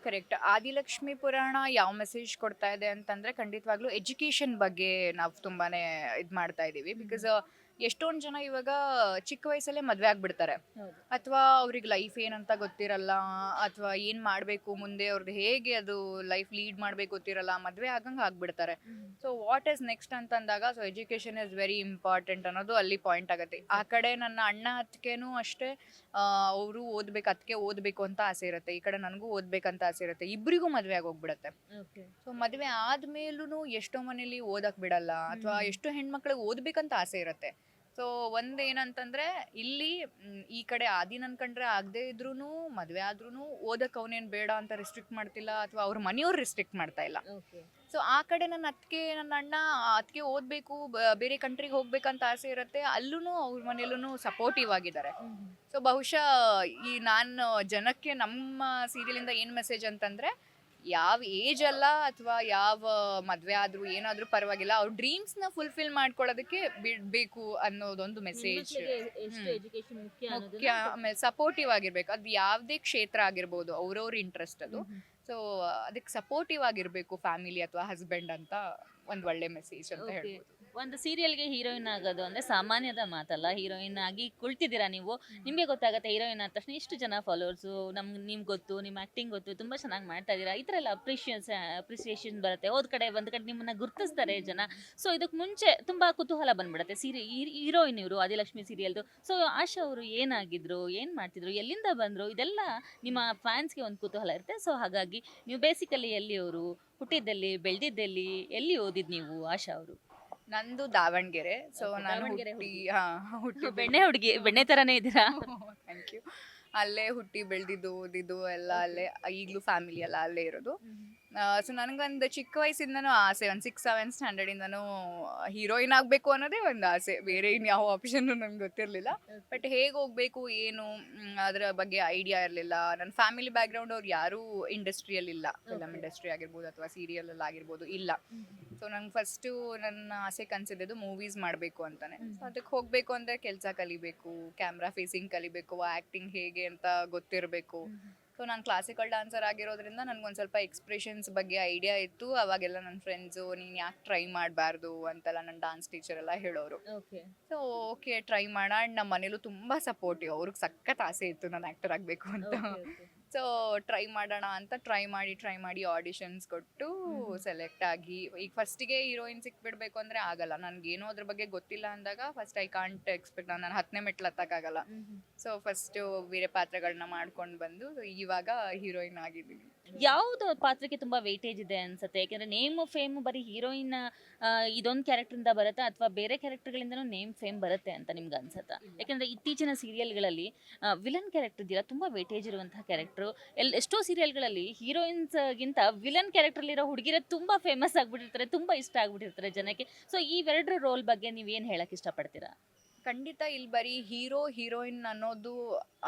ಕರೆಕ್ಟ್. ಆದಿಲಕ್ಷ್ಮಿ ಪುರಾಣ ಯಾವ ಮೆಸೇಜ್ ಕೊಡ್ತಾ ಇದೆ ಅಂತಂದ್ರೆ ಖಂಡಿತವಾಗ್ಲೂ ಎಜುಕೇಶನ್ ಬಗ್ಗೆ ನಾವು ತುಂಬಾನೇ ಇದು ಮಾಡ್ತಾ ಇದ್ದೀವಿ. ಬಿಕಾಸ್ ಎಷ್ಟೊಂದು ಜನ ಇವಾಗ ಚಿಕ್ಕ ವಯಸ್ಸಲ್ಲೇ ಮದುವೆ ಆಗ್ಬಿಡ್ತಾರೆ, ಅಥವಾ ಅವ್ರಿಗೆ ಲೈಫ್ ಏನಂತ ಗೊತ್ತಿರಲ್ಲ, ಅಥವಾ ಏನು ಮಾಡಬೇಕು ಮುಂದೆ, ಅವ್ರದ್ದು ಹೇಗೆ ಅದು ಲೈಫ್ ಲೀಡ್ ಮಾಡಬೇಕು ಗೊತ್ತಿರಲ್ಲ, ಮದುವೆ ಆಗಂಗೆ ಆಗ್ಬಿಡ್ತಾರೆ. ಸೊ ವಾಟ್ ಈಸ್ ನೆಕ್ಸ್ಟ್ ಅಂತಂದಾಗ so education is very important ಅನ್ನೋದು ಅಲ್ಲಿ ಪಾಯಿಂಟ್ ಆಗುತ್ತೆ. ಆ ಕಡೆ ನನ್ನ ಅಣ್ಣ ಅತ್ತಿಗೆನೂ ಅಷ್ಟೇ, ಅವರು ಓದ್ಬೇಕು, ಅದಕ್ಕೆ ಓದಬೇಕು ಅಂತ ಆಸೆ ಇರುತ್ತೆ. ಈ ಕಡೆ ನನಗೂ ಓದ್ಬೇಕಂತ ಆಸೆ ಇರುತ್ತೆ. ಇಬ್ಬರಿಗೂ ಮದುವೆ ಆಗೋಗ್ಬಿಡತ್ತೆ. ಸೊ ಮದುವೆ ಆದ್ಮೇಲೂ ಎಷ್ಟೋ ಮನೇಲಿ ಓದಕ್ ಬಿಡಲ್ಲ, ಅಥವಾ ಎಷ್ಟೋ ಹೆಣ್ಮಕ್ಳಿಗೆ ಓದ್ಬೇಕಂತ ಆಸೆ ಇರುತ್ತೆ. ಸೊ ಒಂದೇನಂತಂದ್ರೆ ಇಲ್ಲಿ ಈ ಕಡೆ ಆದಿನ ಅನ್ಕೊಂಡ್ರೆ ಆಗದೆ ಇದ್ರೂ ಮದುವೆ ಆದ್ರೂ ಓದಕ್ಕೆ ಅವನೇನು ಬೇಡ ಅಂತ ರಿಸ್ಟ್ರಿಕ್ಟ್ ಮಾಡ್ತಿಲ್ಲ, ಅಥವಾ ಅವ್ರ ಮನೆಯವ್ರು ರಿಸ್ಟ್ರಿಕ್ಟ್ ಮಾಡ್ತಾ ಇಲ್ಲ. ಸೊ ಆ ಕಡೆ ನನ್ನ ಅಣ್ಣ ಅದಕ್ಕೆ ಓದಬೇಕು, ಬೇರೆ ಕಂಟ್ರಿಗೆ ಹೋಗ್ಬೇಕಂತ ಆಸೆ ಇರುತ್ತೆ. ಅಲ್ಲೂ ಅವ್ರ ಮನೇಲೂ ಸಪೋರ್ಟಿವ್ ಆಗಿದ್ದಾರೆ. ಸೊ ಬಹುಶಃ ಈ ನಾನು ಜನಕ್ಕೆ ನಮ್ಮ ಸೀರಿಯಲಿಂದ ಏನು ಮೆಸೇಜ್ ಅಂತಂದರೆ, ಯಾವ ಏಜ್ ಅಲ್ಲ ಅಥವಾ ಯಾವ ಮದ್ವೆ ಆದ್ರೂ ಏನಾದ್ರೂ ಪರವಾಗಿಲ್ಲ, ಅವ್ರ ಡ್ರೀಮ್ಸ್ನ ಫುಲ್ಫಿಲ್ ಮಾಡ್ಕೊಳ್ಳೋದಕ್ಕೆ ಬಿಡ್ಬೇಕು ಅನ್ನೋದೊಂದು ಮೆಸೇಜ್ ಎಷ್ಟು ಎಜುಕೇಶನ್ ಮುಖ್ಯ ಮುಖ್ಯ. ಆಮೇಲೆ ಸಪೋರ್ಟಿವ್ ಆಗಿರ್ಬೇಕು, ಅದು ಯಾವುದೇ ಕ್ಷೇತ್ರ ಆಗಿರ್ಬೋದು, ಅವ್ರವ್ರ ಇಂಟ್ರೆಸ್ಟ್ ಅದು. ಸೊ ಅದಕ್ಕೆ ಸಪೋರ್ಟಿವ್ ಆಗಿರ್ಬೇಕು ಫ್ಯಾಮಿಲಿ ಅಥವಾ ಹಸ್ಬೆಂಡ್ ಅಂತ ಒಂದು ಒಳ್ಳೆ ಮೆಸೇಜ್ ಅಂತ ಹೇಳ್ಬೋದು. ಒಂದು ಸೀರಿಯಲ್ಗೆ ಹೀರೋಯಿನ್ ಆಗೋದು ಅಂದ್ರೆ ಸಾಮಾನ್ಯದ ಮಾತಲ್ಲ. ಹೀರೋಯಿನ್ ಆಗಿ ಕುಳ್ತಿದ್ದೀರಾ ನೀವು, ನಿಮಗೆ ಗೊತ್ತಾಗುತ್ತೆ ಹೀರೋಯಿನ್ ಆದ ತಕ್ಷಣ ಇಷ್ಟು ಜನ ಫಾಲೋವರ್ಸು, ನಿಮ್ಗೆ ಗೊತ್ತು, ನಿಮ್ಮ ಆಕ್ಟಿಂಗ್ ಗೊತ್ತು, ತುಂಬಾ ಚೆನ್ನಾಗಿ ಮಾಡ್ತಾ ಇದ್ದೀರಾ, ಈ ಥರ ಎಲ್ಲ ಅಪ್ರಿಸಿಯೇಷನ್ ಬರುತ್ತೆ. ಒಂದು ಕಡೆ ನಿಮ್ಮನ್ನ ಗುರ್ತಿಸ್ತಾರೆ ಜನ. ಸೊ ಇದಕ್ಕೆ ಮುಂಚೆ ತುಂಬಾ ಕುತೂಹಲ ಬಂದ್ಬಿಡುತ್ತೆ. ಹೀರೋಯಿನ್ ಇವರು ಆದಿಲಕ್ಷ್ಮಿ ಸೀರಿಯಲ್ದು. ಸೊ ಆಶಾ ಅವರು ಏನಾಗಿದ್ರು, ಏನ್ ಮಾಡ್ತಿದ್ರು, ಎಲ್ಲಿಂದ ಬಂದ್ರು, ಇದೆಲ್ಲ ನಿಮ್ಮ ಫ್ಯಾನ್ಸ್ಗೆ ಒಂದು ಕುತೂಹಲ ಇರುತ್ತೆ. ಸೊ ಹಾಗಾಗಿ ನೀವು ಬೇಸಿಕಲಿ ಎಲ್ಲಿಯವರು, ಹುಟ್ಟಿದ್ದಲ್ಲಿ, ಬೆಳೆದಿದ್ದಲ್ಲಿ, ಎಲ್ಲಿ ಓದಿದ್ ನೀವು ಆಶಾ ಅವರು? ನಂದು ದಾವಣಗೆರೆ. ಸೊ Okay, ನಾನು ದಾವಣಗೆರೆ ಹುಟ್ಟಿ ಬೆಣ್ಣೆ ಹುಡುಗಿ, ಬೆಣ್ಣೆ ತರಾನೇ ಇದ್ದೀರಾ? Thank you. ಅಲ್ಲೇ ಹುಟ್ಟಿ ಬೆಳೆದಿದ್ದು ಓದಿದ್ದು ಎಲ್ಲ ಅಲ್ಲೇ, ಈಗಲೂ ಫ್ಯಾಮಿಲಿ ಎಲ್ಲ ಅಲ್ಲೇ ಇರೋದು. ಸೊ ನನಗೊಂದು ಚಿಕ್ಕ ವಯಸ್ಸಿಂದನೂ ಆಸೆ, ಒಂದು 6-7 ಸ್ಟ್ಯಾಂಡರ್ಡಿಂದನೂ ಹೀರೋಯಿನ್ ಆಗಬೇಕು ಅನ್ನೋದೇ ಒಂದು ಆಸೆ. ಬೇರೆ ಇನ್ಯಾವ ಆಪ್ಷನ್ನು ನನಗೆ ಗೊತ್ತಿರಲಿಲ್ಲ. ಬಟ್ ಹೇಗೆ ಹೋಗಬೇಕು ಏನು ಅದರ ಬಗ್ಗೆ ಐಡಿಯಾ ಇರಲಿಲ್ಲ. ನನ್ನ ಫ್ಯಾಮಿಲಿ ಬ್ಯಾಕ್ಗ್ರೌಂಡ್ ಅವ್ರು ಯಾರೂ ಇಂಡಸ್ಟ್ರಿಯಲ್ಲಿಲ್ಲ, ಫಿಲಮ್ ಇಂಡಸ್ಟ್ರಿ ಆಗಿರ್ಬೋದು ಅಥವಾ ಸೀರಿಯಲಲ್ಲಿ ಆಗಿರ್ಬೋದು ಇಲ್ಲ. ಸೊ ನಂಗೆ ಫಸ್ಟು ನನ್ನ ಆಸೆ ಕನ್ಸಿದ್ದು ಮೂವೀಸ್ ಮಾಡಬೇಕು ಅಂತಾನೆ. ಸೊ ಅದಕ್ಕೆ ಹೋಗಬೇಕು ಅಂದರೆ ಕೆಲಸ ಕಲಿಬೇಕು, ಕ್ಯಾಮ್ರಾ ಫೇಸಿಂಗ್ ಕಲಿಬೇಕು, ಆ್ಯಕ್ಟಿಂಗ್ ಹೇಗೆ ಅಂತ ಗೊತ್ತಿರಬೇಕು. ಸೊ ನಾನು ಕ್ಲಾಸಿಕಲ್ ಡ್ಯಾನ್ಸರ್ ಆಗಿರೋದ್ರಿಂದ ನನಗೊಂದು ಸ್ವಲ್ಪ ಎಕ್ಸ್ಪ್ರೆಷನ್ಸ್ ಬಗ್ಗೆ ಐಡಿಯಾ ಇತ್ತು. ಅವಾಗೆಲ್ಲ ನನ್ನ ಫ್ರೆಂಡ್ಸು ನೀನು ಯಾಕೆ ಟ್ರೈ ಮಾಡಬಾರ್ದು ಅಂತೆಲ್ಲ ನನ್ನ ಡಾನ್ಸ್ ಟೀಚರ್ ಎಲ್ಲ ಹೇಳೋರು. ಸೊ ಓಕೆ ಟ್ರೈ ಮಾಡೋಣ. ನಮ್ಮ ಮನೇಲೂ ತುಂಬ ಸಪೋರ್ಟಿವ್, ಅವ್ರಿಗೆ ಸಖತ್ ಆಸೆ ಇತ್ತು ನಾನು ಆ್ಯಕ್ಟರ್ ಆಗಬೇಕು ಅಂತ. ಸೊ ಟ್ರೈ ಮಾಡೋಣ ಅಂತ ಟ್ರೈ ಮಾಡಿ ಆಡಿಷನ್ಸ್ ಕೊಟ್ಟು ಸೆಲೆಕ್ಟ್ ಆಗಿ, ಈಗ ಫಸ್ಟಿಗೆ ಹೀರೋಯಿನ್ ಸಿಕ್ಬಿಡ್ಬೇಕು ಅಂದರೆ ಆಗಲ್ಲ. ನನಗೇನೋ ಅದ್ರ ಬಗ್ಗೆ ಗೊತ್ತಿಲ್ಲ ಅಂದಾಗ ಫಸ್ಟ್ ಐ ಕಾಂಟ್ ಎಕ್ಸ್ಪೆಕ್ಟ್, ನಾನು 10ನೇ ಮೆಟ್ಲು ಹತ್ತಕ್ಕಾಗಲ್ಲ. ಸೊ ಫಸ್ಟು ಬೇರೆ ಪಾತ್ರಗಳನ್ನ ಮಾಡ್ಕೊಂಡು ಬಂದು ಇವಾಗ ಹೀರೋಯಿನ್ ಆಗಿದ್ದೀನಿ. ಯಾವ್ದು ಪಾತ್ರಕ್ಕೆ ತುಂಬಾ ವೇಟೇಜ್ ಇದೆ ಅನ್ಸುತ್ತೆ? ಯಾಕಂದ್ರೆ ನೇಮ್ ಫೇಮ್ ಬರೀ ಹೀರೋಯಿನ್ ಇದೊಂದು ಕ್ಯಾರೆಕ್ಟರ್ ಬರುತ್ತಾ, ಅಥವಾ ಬೇರೆ ಕ್ಯಾರೆಕ್ಟರ್ಗಳಿಂದನೂ ನೇಮ್ ಫೇಮ್ ಬರುತ್ತೆ ಅಂತ ನಿಮ್ಗೆ ಅನ್ಸುತ್ತಾ? ಯಾಕಂದ್ರೆ ಇತ್ತೀಚಿನ ಸೀರಿಯಲ್ಗಳಲ್ಲಿ ವಿಲನ್ ಕ್ಯಾರೆಕ್ಟರ್ ಇದೆಯಲ್ಲ, ತುಂಬಾ ವೇಟೇಜ್ ಇರುವಂತಹ ಕ್ಯಾರೆಕ್ಟರ್. ಎಷ್ಟೋ ಸೀರಿಯಲ್ಗಳಲ್ಲಿ ಹೀರೋಯಿನ್ಸ್ ಗಿಂತ ವಿಲನ್ ಕ್ಯಾರೆಕ್ಟರ್ ಇರೋ ಹುಡುಗಿರ ತುಂಬಾ ಫೇಮಸ್ ಆಗ್ಬಿಟ್ಟಿರ್ತಾರೆ, ತುಂಬಾ ಇಷ್ಟ ಆಗ್ಬಿಟ್ಟಿರ್ತಾರೆ ಜನಕ್ಕೆ. ಸೊ ಇವೆರಡರ ರೋಲ್ ಬಗ್ಗೆ ನೀವ್ ಏನ್ ಹೇಳಕ್ ಇಷ್ಟಪಡ್ತೀರಾ? ಖಂಡಿತ ಇಲ್ಲಿ ಬರೀ ಹೀರೋಯಿನ್ ಅನ್ನೋದು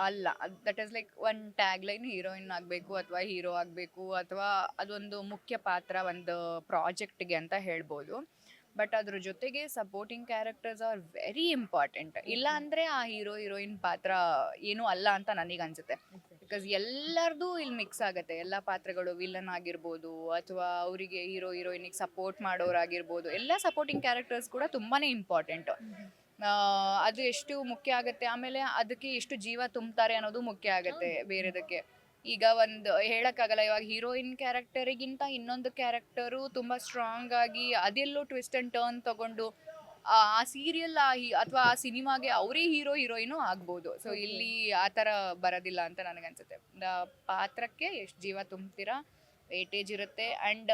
ಅಲ್ಲ. That is like one tag line, heroine ಆಗಬೇಕು ಅಥವಾ ಹೀರೋ ಆಗಬೇಕು ಅಥವಾ ಅದೊಂದು ಮುಖ್ಯ ಪಾತ್ರ ಒಂದು ಪ್ರಾಜೆಕ್ಟ್ಗೆ ಅಂತ ಹೇಳ್ಬೋದು. ಬಟ್ ಅದ್ರ ಜೊತೆಗೆ supporting characters R very important. ಇಲ್ಲ ಅಂದರೆ ಆ ಹೀರೋಯಿನ್ ಪಾತ್ರ ಏನೂ ಅಲ್ಲ ಅಂತ ನನಗೆ ಅನ್ಸುತ್ತೆ. ಬಿಕಾಸ್ ಎಲ್ಲರದು ಇಲ್ಲಿ ಮಿಕ್ಸ್ ಆಗುತ್ತೆ. ಎಲ್ಲ ಪಾತ್ರಗಳು ವಿಲನ್ ಆಗಿರ್ಬೋದು ಅಥವಾ ಅವರಿಗೆ ಹೀರೋಯಿನಿಗೆ ಸಪೋರ್ಟ್ ಮಾಡೋರಾಗಿರ್ಬೋದು, ಎಲ್ಲ ಸಪೋರ್ಟಿಂಗ್ ಕ್ಯಾರೆಕ್ಟರ್ಸ್ ಕೂಡ ತುಂಬಾ ಇಂಪಾರ್ಟೆಂಟ್. ಅದು ಎಷ್ಟು ಮುಖ್ಯ ಆಗುತ್ತೆ, ಆಮೇಲೆ ಅದಕ್ಕೆ ಎಷ್ಟು ಜೀವ ತುಂಬ್ತಾರೆ ಅನ್ನೋದು ಮುಖ್ಯ ಆಗುತ್ತೆ ಬೇರೆದಕ್ಕೆ. ಈಗ ಒಂದು ಹೇಳಕ್ಕಾಗಲ್ಲ, ಇವಾಗ ಹೀರೋಯಿನ್ ಕ್ಯಾರೆಕ್ಟರಿಗಿಂತ ಇನ್ನೊಂದು ಕ್ಯಾರೆಕ್ಟರು ತುಂಬ ಸ್ಟ್ರಾಂಗ್ ಆಗಿ ಅದೆಲ್ಲೋ ಟ್ವಿಸ್ಟ್ ಆ್ಯಂಡ್ ಟರ್ನ್ ತಗೊಂಡು ಆ ಸೀರಿಯಲ್ ಅಥವಾ ಆ ಸಿನಿಮಾಗೆ ಅವರೇ ಹೀರೋಯಿನು ಆಗ್ಬೋದು. ಸೊ ಇಲ್ಲಿ ಆ ಥರ ಬರೋದಿಲ್ಲ ಅಂತ ನನಗನ್ಸುತ್ತೆ. ಪಾತ್ರಕ್ಕೆ ಎಷ್ಟು ಜೀವ ತುಂಬ್ತೀರಾ, ವೇಟೇಜ್ ಇರುತ್ತೆ. ಆ್ಯಂಡ್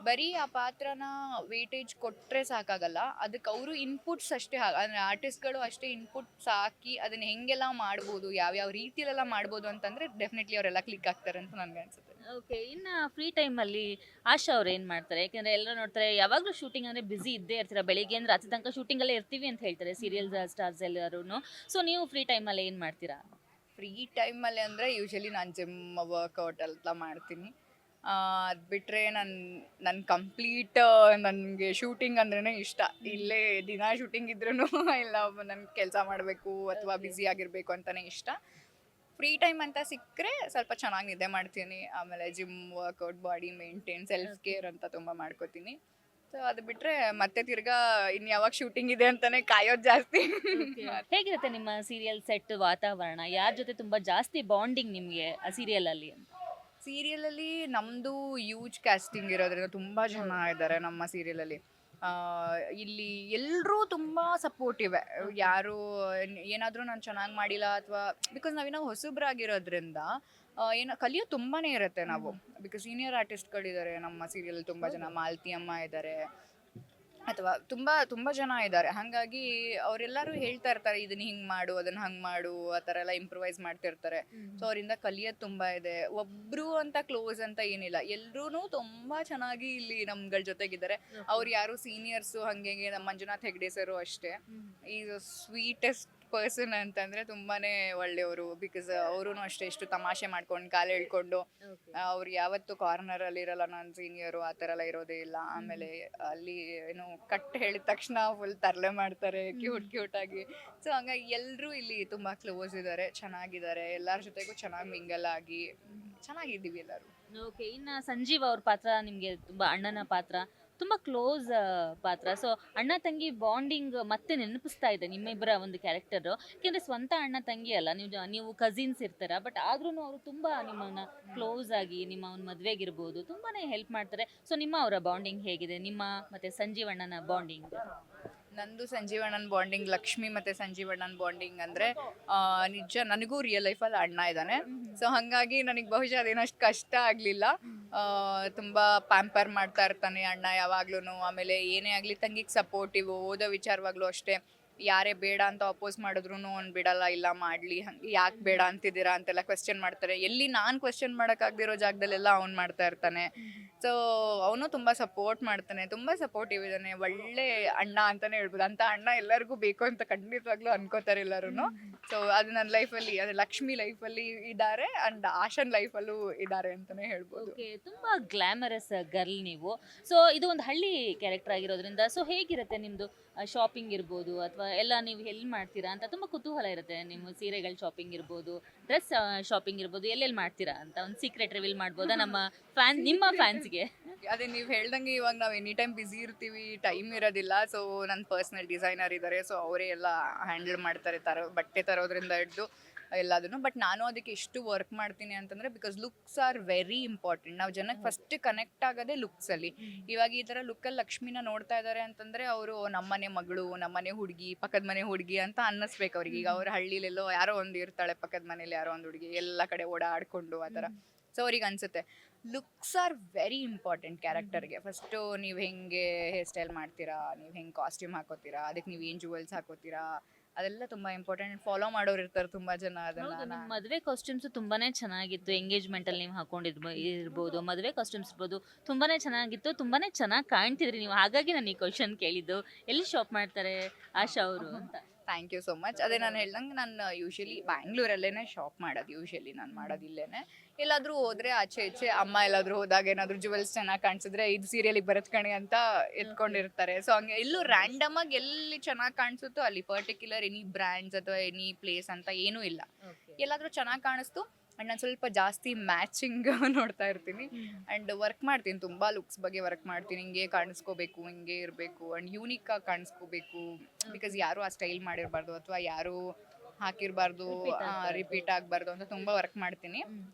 ಬರೀ ಆ ಪಾತ್ರನ ವೇಟೇಜ್ ಕೊಟ್ಟರೆ ಸಾಕಾಗಲ್ಲ, ಅದಕ್ಕೆ ಅವರು ಇನ್ಪುಟ್ಸ್ ಅಷ್ಟೇ ಅಂದರೆ ಆರ್ಟಿಸ್ಟ್ಗಳು ಅಷ್ಟೇ ಇನ್ಪುಟ್ಸ್ ಹಾಕಿ ಅದನ್ನು ಹೆಂಗೆಲ್ಲ ಮಾಡ್ಬೋದು, ಯಾವ್ಯಾವ ರೀತಿಯಲ್ಲೆಲ್ಲ ಮಾಡ್ಬೋದು ಅಂತಂದರೆ ಡೆಫಿನೆಟ್ಲಿ ಅವರೆಲ್ಲ ಕ್ಲಿಕ್ ಆಗ್ತಾರೆ ಅಂತ ನನಗೆ ಅನ್ಸುತ್ತೆ. ಓಕೆ, ಇನ್ನು ಫ್ರೀ ಟೈಮಲ್ಲಿ ಆಶಾ ಅವ್ರು ಏನು ಮಾಡ್ತಾರೆ? ಯಾಕೆಂದರೆ ಎಲ್ಲರೂ ನೋಡ್ತಾರೆ ಯಾವಾಗಲೂ ಶೂಟಿಂಗ್ ಅಂದರೆ ಬ್ಯುಸಿ ಇದ್ದೇ ಇರ್ತೀರ, ಬೆಳಿಗ್ಗೆ ಅಂದರೆ ರಾತ್ರಿ ತನಕ ಶೂಟಿಂಗಲ್ಲೇ ಇರ್ತೀವಿ ಅಂತ ಹೇಳ್ತಾರೆ ಸೀರಿಯಲ್ಸ್ ಸ್ಟಾರ್ಸ್ ಎಲ್ಲರೂ. ಸೊ ನೀವು ಫ್ರೀ ಟೈಮಲ್ಲಿ ಏನು ಮಾಡ್ತೀರಾ? ಫ್ರೀ ಟೈಮಲ್ಲಿ ಅಂದರೆ ಯೂಶಲಿ ನಾನು ಜಿಮ್ ವರ್ಕೌಟ್ ಎಲ್ಲ ಮಾಡ್ತೀನಿ. ಅದು ಬಿಟ್ಟರೆ ನನ್ನ ಕಂಪ್ಲೀಟ್ ನನಗೆ ಶೂಟಿಂಗ್ ಅಂದ್ರೇ ಇಷ್ಟ. ಇಲ್ಲೇ ದಿನ ಶೂಟಿಂಗ್ ಇದ್ರೂ ಇಲ್ಲ ನನಗೆ ಕೆಲಸ ಮಾಡಬೇಕು ಅಥವಾ ಬ್ಯುಸಿ ಆಗಿರಬೇಕು ಅಂತಲೇ ಇಷ್ಟ. ಫ್ರೀ ಟೈಮ್ ಅಂತ ಸಿಕ್ಕರೆ ಸ್ವಲ್ಪ ಚೆನ್ನಾಗಿ ನಿದ್ದೆ ಮಾಡ್ತೀನಿ. ಆಮೇಲೆ gym workout, body maintain, self care ಅಂತ ತುಂಬ ಮಾಡ್ಕೋತೀನಿ. ಸೊ ಅದು ಬಿಟ್ಟರೆ ಮತ್ತೆ ತಿರ್ಗಾ ಇನ್ನು ಯಾವಾಗ ಶೂಟಿಂಗ್ ಇದೆ ಅಂತಲೇ ಕಾಯೋದು ಜಾಸ್ತಿ. ಹೇಗಿರುತ್ತೆ ನಿಮ್ಮ ಸೀರಿಯಲ್ ಸೆಟ್ ವಾತಾವರಣ? ಯಾರ ಜೊತೆ ತುಂಬ ಜಾಸ್ತಿ ಬಾಂಡಿಂಗ್ ನಿಮಗೆ ಆ ಸೀರಿಯಲಲ್ಲಿ ಅಂತ? ಸೀರಿಯಲಲ್ಲಿ ನಮ್ಮದು ಯೂಜ್ ಕ್ಯಾಸ್ಟಿಂಗ್ ಇರೋದ್ರಿಂದ ತುಂಬ ಜನ ಇದ್ದಾರೆ ನಮ್ಮ ಸೀರಿಯಲಲ್ಲಿ. ಇಲ್ಲಿ ಎಲ್ಲರೂ ತುಂಬ ಸಪೋರ್ಟಿವ್. ಯಾರು ಏನಾದರೂ ನಾನು ಚೆನ್ನಾಗಿ ಮಾಡಿಲ್ಲ ಅಥವಾ ಬಿಕಾಸ್ ನಾವಿನ್ನೂ ಹೊಸಬ್ರಾಗಿರೋದ್ರಿಂದ ಏನೋ ಕಲಿಯೋದು ತುಂಬಾ ಇರುತ್ತೆ ನಾವು. ಬಿಕಾಸ್ ಸೀನಿಯರ್ ಆರ್ಟಿಸ್ಟ್ಗಳಿದ್ದಾರೆ ನಮ್ಮ ಸೀರಿಯಲ್, ತುಂಬ ಜನ, ಮಾಲತಿ ಅಮ್ಮ ಇದ್ದಾರೆ ಅಥವಾ ತುಂಬ ಜನ ಇದ್ದಾರೆ. ಹಾಗಾಗಿ ಅವರೆಲ್ಲರೂ ಹೇಳ್ತಾ ಇರ್ತಾರೆ ಇದನ್ನ ಹಿಂಗೆ ಮಾಡು, ಅದನ್ನು ಹಂಗೆ ಮಾಡು, ಆ ಥರ ಎಲ್ಲ ಇಂಪ್ರೂವೈಸ್ ಮಾಡ್ತಿರ್ತಾರೆ. ಸೊ ಅವರಿಂದ ಕಲಿಯೋದು ತುಂಬ ಇದೆ. ಒಬ್ಬರು ಅಂತ ಕ್ಲೋಸ್ ಅಂತ ಏನಿಲ್ಲ, ಎಲ್ಲರೂ ತುಂಬ ಚೆನ್ನಾಗಿ ಇಲ್ಲಿ ನಮ್ಗಳ ಜೊತೆಗಿದ್ದಾರೆ. ಅವ್ರು ಯಾರು ಸೀನಿಯರ್ಸು ಹಾಗೆ ನಮ್ಮ ಮಂಜುನಾಥ್ ಹೆಗ್ಡೆ ಸರು ಅಷ್ಟೇ, ಈಸ್ ಸ್ವೀಟೆಸ್ಟ್ ಪರ್ಸನ್ ಅಂತಂದರೆ ತುಂಬಾ ಒಳ್ಳೆಯವರು. ಬಿಕಾಸ್ ಅವರೂ ಅಷ್ಟೇ ಎಷ್ಟು ತಮಾಷೆ ಮಾಡ್ಕೊಂಡು ಕಾಲು ಎಳ್ಕೊಂಡು ಅವ್ರು ಯಾವತ್ತೂ ಕಾರ್ನರಲ್ಲಿ ಇರಲ್ಲ, ನನ್ನ ಸೀನಿಯರು ಆ ಥರ ಎಲ್ಲ ಇರೋದೇ ಇಲ್ಲ. ಆಮೇಲೆ ಅಲ್ಲಿ ಏನು ಕಟ್ ಹೇಳಿದ ತಕ್ಷಣ ಫುಲ್ ತರಲೆ ಮಾಡ್ತಾರೆ ಕ್ಯೂಟಾಗಿ. ಸೊ ಹಂಗಾಗಿ ಎಲ್ಲರೂ ಇಲ್ಲಿ ತುಂಬ ಕ್ಲೋಸ್ ಇದ್ದಾರೆ, ಚೆನ್ನಾಗಿದ್ದಾರೆ, ಎಲ್ಲರ ಜೊತೆಗೂ ಚೆನ್ನಾಗಿ ಮಿಂಗಲ್ ಆಗಿ ಚೆನ್ನಾಗಿದ್ದೀವಿ ಎಲ್ಲರೂ. ಓಕೆ, ಇನ್ನು ಸಂಜೀವ್ ಅವ್ರ ಪಾತ್ರ ನಿಮಗೆ ತುಂಬ ಅಣ್ಣನ ಪಾತ್ರ ತುಂಬ ಕ್ಲೋಸ್ ಪಾತ್ರ. ಸೊ ಅಣ್ಣ ತಂಗಿ ಬಾಂಡಿಂಗ್ ಮತ್ತೆ ನೆನಪಿಸ್ತಾ ಇದೆ ನಿಮ್ಮಿಬ್ಬರ ಒಂದು ಕ್ಯಾರೆಕ್ಟರು. ಯಾಕೆಂದರೆ ಸ್ವಂತ ಅಣ್ಣ ತಂಗಿ ಅಲ್ಲ, ನೀವು ಕಸಿನ್ಸ್ ಇರ್ತೀರ, ಬಟ್ ಆದ್ರೂ ಅವರು ತುಂಬ ನಿಮ್ಮನ್ನ ಕ್ಲೋಸ್ ಆಗಿ ನಿಮ್ಮ ಒಂದು ಮದುವೆಗಿರ್ಬೋದು ತುಂಬಾ ಹೆಲ್ಪ್ ಮಾಡ್ತಾರೆ. ಸೊ ನಿಮ್ಮ ಅವರ ಬಾಂಡಿಂಗ್ ಹೇಗಿದೆ, ನಿಮ್ಮ ಮತ್ತು ಸಂಜೀವ್ ಅಣ್ಣನ ಬಾಂಡಿಂಗ್? ನಂದು ಸಂಜೀವಣ್ಣನ ಬಾಂಡಿಂಗ್, ಲಕ್ಷ್ಮಿ ಮತ್ತು ಸಂಜೀವಣ್ಣನ ಬಾಂಡಿಂಗ್ ಅಂದರೆ ನಿಜ ನನಗೂ ರಿಯಲ್ ಲೈಫಲ್ಲಿ ಅಣ್ಣ ಇದ್ದಾನೆ. ಸೊ ಹಾಗಾಗಿ ನನಗೆ ಬಹುಶಃ ಅದೇನಷ್ಟು ಕಷ್ಟ ಆಗಲಿಲ್ಲ. ತುಂಬ ಪ್ಯಾಂಪರ್ ಮಾಡ್ತಾ ಇರ್ತಾನೆ ಅಣ್ಣ ಯಾವಾಗ್ಲೂ. ಆಮೇಲೆ ಏನೇ ಆಗಲಿ ತಂಗಿಗೆ ಸಪೋರ್ಟಿವ್, ಓದೋ ವಿಚಾರವಾಗ್ಲೂ ಅಷ್ಟೇ. ಯಾರೇ ಬೇಡ ಅಂತ ಅಪೋಸ್ ಮಾಡಿದ್ರು ಅವ್ನು ಬಿಡಲ್ಲ, ಇಲ್ಲ ಮಾಡಲಿ, ಹಂಗೆ ಯಾಕೆ ಬೇಡ ಅಂತಿದ್ದೀರಾ ಅಂತೆಲ್ಲ ಕ್ವೆಶ್ಚನ್ ಮಾಡ್ತಾರೆ. ಎಲ್ಲಿ ನಾನು ಕ್ವೆಶ್ಚನ್ ಮಾಡೋಕ್ಕಾಗದಿರೋ ಜಾಗದಲ್ಲೆಲ್ಲ ಅವ್ನು ಮಾಡ್ತಾ ಇರ್ತಾನೆ. ಸೊ ಅವನು ತುಂಬ ಸಪೋರ್ಟ್ ಮಾಡ್ತಾನೆ, ತುಂಬ ಸಪೋರ್ಟಿವ್ ಇದ್ದಾನೆ, ಒಳ್ಳೆ ಅಣ್ಣ ಅಂತಲೇ ಹೇಳ್ಬೋದು. ಅಂತ ಅಣ್ಣ ಎಲ್ಲರಿಗೂ ಬೇಕು ಅಂತ ಖಂಡಿತವಾಗ್ಲೂ ಅನ್ಕೋತಾರೆ ಎಲ್ಲರೂ. ಸೊ ಅದು ನನ್ನ ಲೈಫಲ್ಲಿ, ಅದು ಲಕ್ಷ್ಮಿ ಲೈಫಲ್ಲಿ ಇದ್ದಾರೆ ಆ್ಯಂಡ್ ಆಶನ್ ಲೈಫಲ್ಲೂ ಇದ್ದಾರೆ ಅಂತಲೇ ಹೇಳ್ಬೋದು. ಓಕೆ, ತುಂಬ ಗ್ಲಾಮರಸ್ ಗರ್ಲ್ ನೀವು. ಸೊ ಇದು ಒಂದು ಹಳ್ಳಿ ಕ್ಯಾರೆಕ್ಟರ್ ಆಗಿರೋದ್ರಿಂದ ಸೊ ಹೇಗಿರುತ್ತೆ ನಿಮ್ಮದು ಶಾಪಿಂಗ್ ಇರ್ಬೋದು ಅಥವಾ ಎಲ್ಲ ನೀವು ಎಲ್ಲಿ ಮಾಡ್ತೀರಾ ಅಂತ ತುಂಬ ಕುತೂಹಲ ಇರುತ್ತೆ. ನಿಮ್ಮ ಸೀರೆಗಳ ಶಾಪಿಂಗ್ ಇರ್ಬೋದು, ಡ್ರೆಸ್ ಶಾಪಿಂಗ್ ಇರ್ಬೋದು, ಎಲ್ಲೆಲ್ಲಿ ಮಾಡ್ತೀರಾ ಅಂತ ಒಂದು ಸೀಕ್ರೆಟ್ ರಿವೀಲ್ ಮಾಡ್ಬೋದಾ ನಿಮ್ಮ ಫ್ಯಾನ್ಸ್ಗೆ? ಅದೇ ನೀವು ಹೇಳ್ದಂಗೆ ಇವಾಗ ನಾವು ಎನಿ ಟೈಮ್ ಬ್ಯುಸಿ ಇರ್ತೀವಿ, ಟೈಮ್ ಇರೋದಿಲ್ಲ. ಸೊ ನನ್ನ ಪರ್ಸ್ನಲ್ ಡಿಸೈನರ್ ಇದ್ದಾರೆ, ಸೊ ಅವರೇ ಎಲ್ಲ ಹ್ಯಾಂಡಲ್ ಮಾಡ್ತಾರೆ, ಬಟ್ಟೆ ತರೋದ್ರಿಂದ ಹಿಡಿದು ಎಲ್ಲದನ್ನು. ಬಟ್ ನಾನು ಅದಕ್ಕೆ ಎಷ್ಟು ವರ್ಕ್ ಮಾಡ್ತೀನಿ ಅಂತಂದರೆ because looks are very important. ನಾವು ಜನಕ್ಕೆ ಫಸ್ಟ್ ಕನೆಕ್ಟ್ ಆಗೋದೇ ಲುಕ್ಸಲ್ಲಿ. ಇವಾಗ ಈ ಥರ ಲುಕ್ಕಲ್ಲಿ ಲಕ್ಷ್ಮಿನ ನೋಡ್ತಾ ಇದ್ದಾರೆ ಅಂತಂದರೆ ಅವರು ನಮ್ಮನೆ ಮಗಳು, ನಮ್ಮನೆ ಹುಡುಗಿ, ಪಕ್ಕದ ಮನೆ ಹುಡುಗಿ ಅಂತ ಅನ್ನಿಸ್ಬೇಕು ಅವ್ರಿಗೆ. ಈಗ ಅವ್ರ ಹಳ್ಳಿಲೆಲ್ಲೋ ಯಾರೋ ಒಂದು ಇರ್ತಾಳೆ, ಪಕ್ಕದ ಮನೇಲಿ ಯಾರೋ ಒಂದು ಹುಡುಗಿ, ಎಲ್ಲ ಕಡೆ ಓಡಾಡಿಕೊಂಡು ಆ ಥರ. ಸೊ ಅವ್ರಿಗೆ ಅನಿಸುತ್ತೆ ಲುಕ್ಸ್ ಆರ್ ವೆರಿ ಇಂಪಾರ್ಟೆಂಟ್ ಕ್ಯಾರೆಕ್ಟರ್ಗೆ. ಫಸ್ಟು ನೀವು ಹೆಂಗೆ ಹೇರ್ ಸ್ಟೈಲ್ ಮಾಡ್ತೀರಾ, ನೀವು ಹೆಂಗೆ ಕಾಸ್ಟ್ಯೂಮ್ ಹಾಕೋತೀರಾ, ಅದಕ್ಕೆ ನೀವು ಏನು ಜುವೆಲ್ಸ್ ಹಾಕೋತೀರಾ, ಅದೆಲ್ಲ ತುಂಬ ಇಂಪಾರ್ಟೆಂಟ್. ಫಾಲೋ ಮಾಡೋರು ಇರ್ತಾರೆ ತುಂಬ ಜನ ಅದನ್ನ. ಮದುವೆ ಕಾಸ್ಟ್ಯೂಮ್ಸ್ ತುಂಬಾನೇ ಚೆನ್ನಾಗಿತ್ತು. ಎಂಗೇಜ್ಮೆಂಟ್ ಅಲ್ಲಿ ನೀವು ಇರ್ಬೋದು, ಮದುವೆ ಕಾಸ್ಟ್ಯೂಮ್ಸ್ ಇರ್ಬೋದು, ತುಂಬಾನೇ ಚೆನ್ನಾಗಿತ್ತು, ತುಂಬಾನೇ ಚೆನ್ನಾಗಿ ಕಾಣ್ತಿದ್ರಿ ನೀವು. ಹಾಗಾಗಿ ನಾನು ಈ ಕ್ವಶನ್ ಕೇಳಿದ್ದು, ಎಲ್ಲಿ ಶಾಪ್ ಮಾಡ್ತಾರೆ ಆಶಾ ಅವರು ಅಂತ. Thank you so much. ಅದೇ ನಾನು ಹೇಳ್ದಂಗೆ ನಾನು ಯೂಶಲಿ ಬ್ಯಾಂಗ್ಳೂರಲ್ಲೇ ಶಾಪ್ ಮಾಡೋದು. ಯೂಶಲಿ ನಾನು ಮಾಡೋದು ಇಲ್ಲೇ. ಎಲ್ಲಾದರೂ ಹೋದರೆ ಆಚೆ ಈಚೆ ಅಮ್ಮ ಎಲ್ಲಾದರೂ ಹೋದಾಗ ಏನಾದರೂ ಜುವೆಲ್ಸ್ ಚೆನ್ನಾಗಿ ಕಾಣಿಸಿದ್ರೆ ಇದು ಸೀರಿಯಲಿಗೆ ಬರತ್ ಕಣೆ ಅಂತ ಎತ್ಕೊಂಡಿರ್ತಾರೆ. ಸೊ ಹಂಗೆ ಎಲ್ಲೂ ರ್ಯಾಂಡಮಾಗಿ ಎಲ್ಲಿ ಚೆನ್ನಾಗಿ ಕಾಣಿಸುತ್ತೋ ಅಲ್ಲಿ ಪರ್ಟಿಕ್ಯುಲರ್ ಎನಿ ಬ್ರ್ಯಾಂಡ್ಸ್ ಅಥವಾ ಎನಿ ಪ್ಲೇಸ್ ಅಂತ ಏನೂ ಇಲ್ಲ. ಎಲ್ಲಾದರೂ ಚೆನ್ನಾಗಿ ಕಾಣಿಸ್ತು ಆ್ಯಂಡ್ ನಾನು ಸ್ವಲ್ಪ ಜಾಸ್ತಿ ಮ್ಯಾಚಿಂಗ್ ನೋಡ್ತಾ ಇರ್ತೀನಿ ಆ್ಯಂಡ್ ವರ್ಕ್ ಮಾಡ್ತೀನಿ. ತುಂಬ ಲುಕ್ಸ್ ಬಗ್ಗೆ ವರ್ಕ್ ಮಾಡ್ತೀನಿ. ಹಿಂಗೆ ಕಾಣಿಸ್ಕೋಬೇಕು, ಹಿಂಗೆ ಇರಬೇಕು ಆ್ಯಂಡ್ ಯೂನಿಕ್ಕಾಗಿ ಕಾಣಿಸ್ಕೋಬೇಕು. ಬಿಕಾಸ್ ಯಾರೂ ಆ ಸ್ಟೈಲ್ ಮಾಡಿರಬಾರ್ದು ಅಥವಾ ಯಾರೂ ಹಾಕಿರಬಾರ್ದು, ರಿಪೀಟ್ ಆಗಬಾರ್ದು ಅಂತ ತುಂಬ ವರ್ಕ್ ಮಾಡ್ತೀನಿ.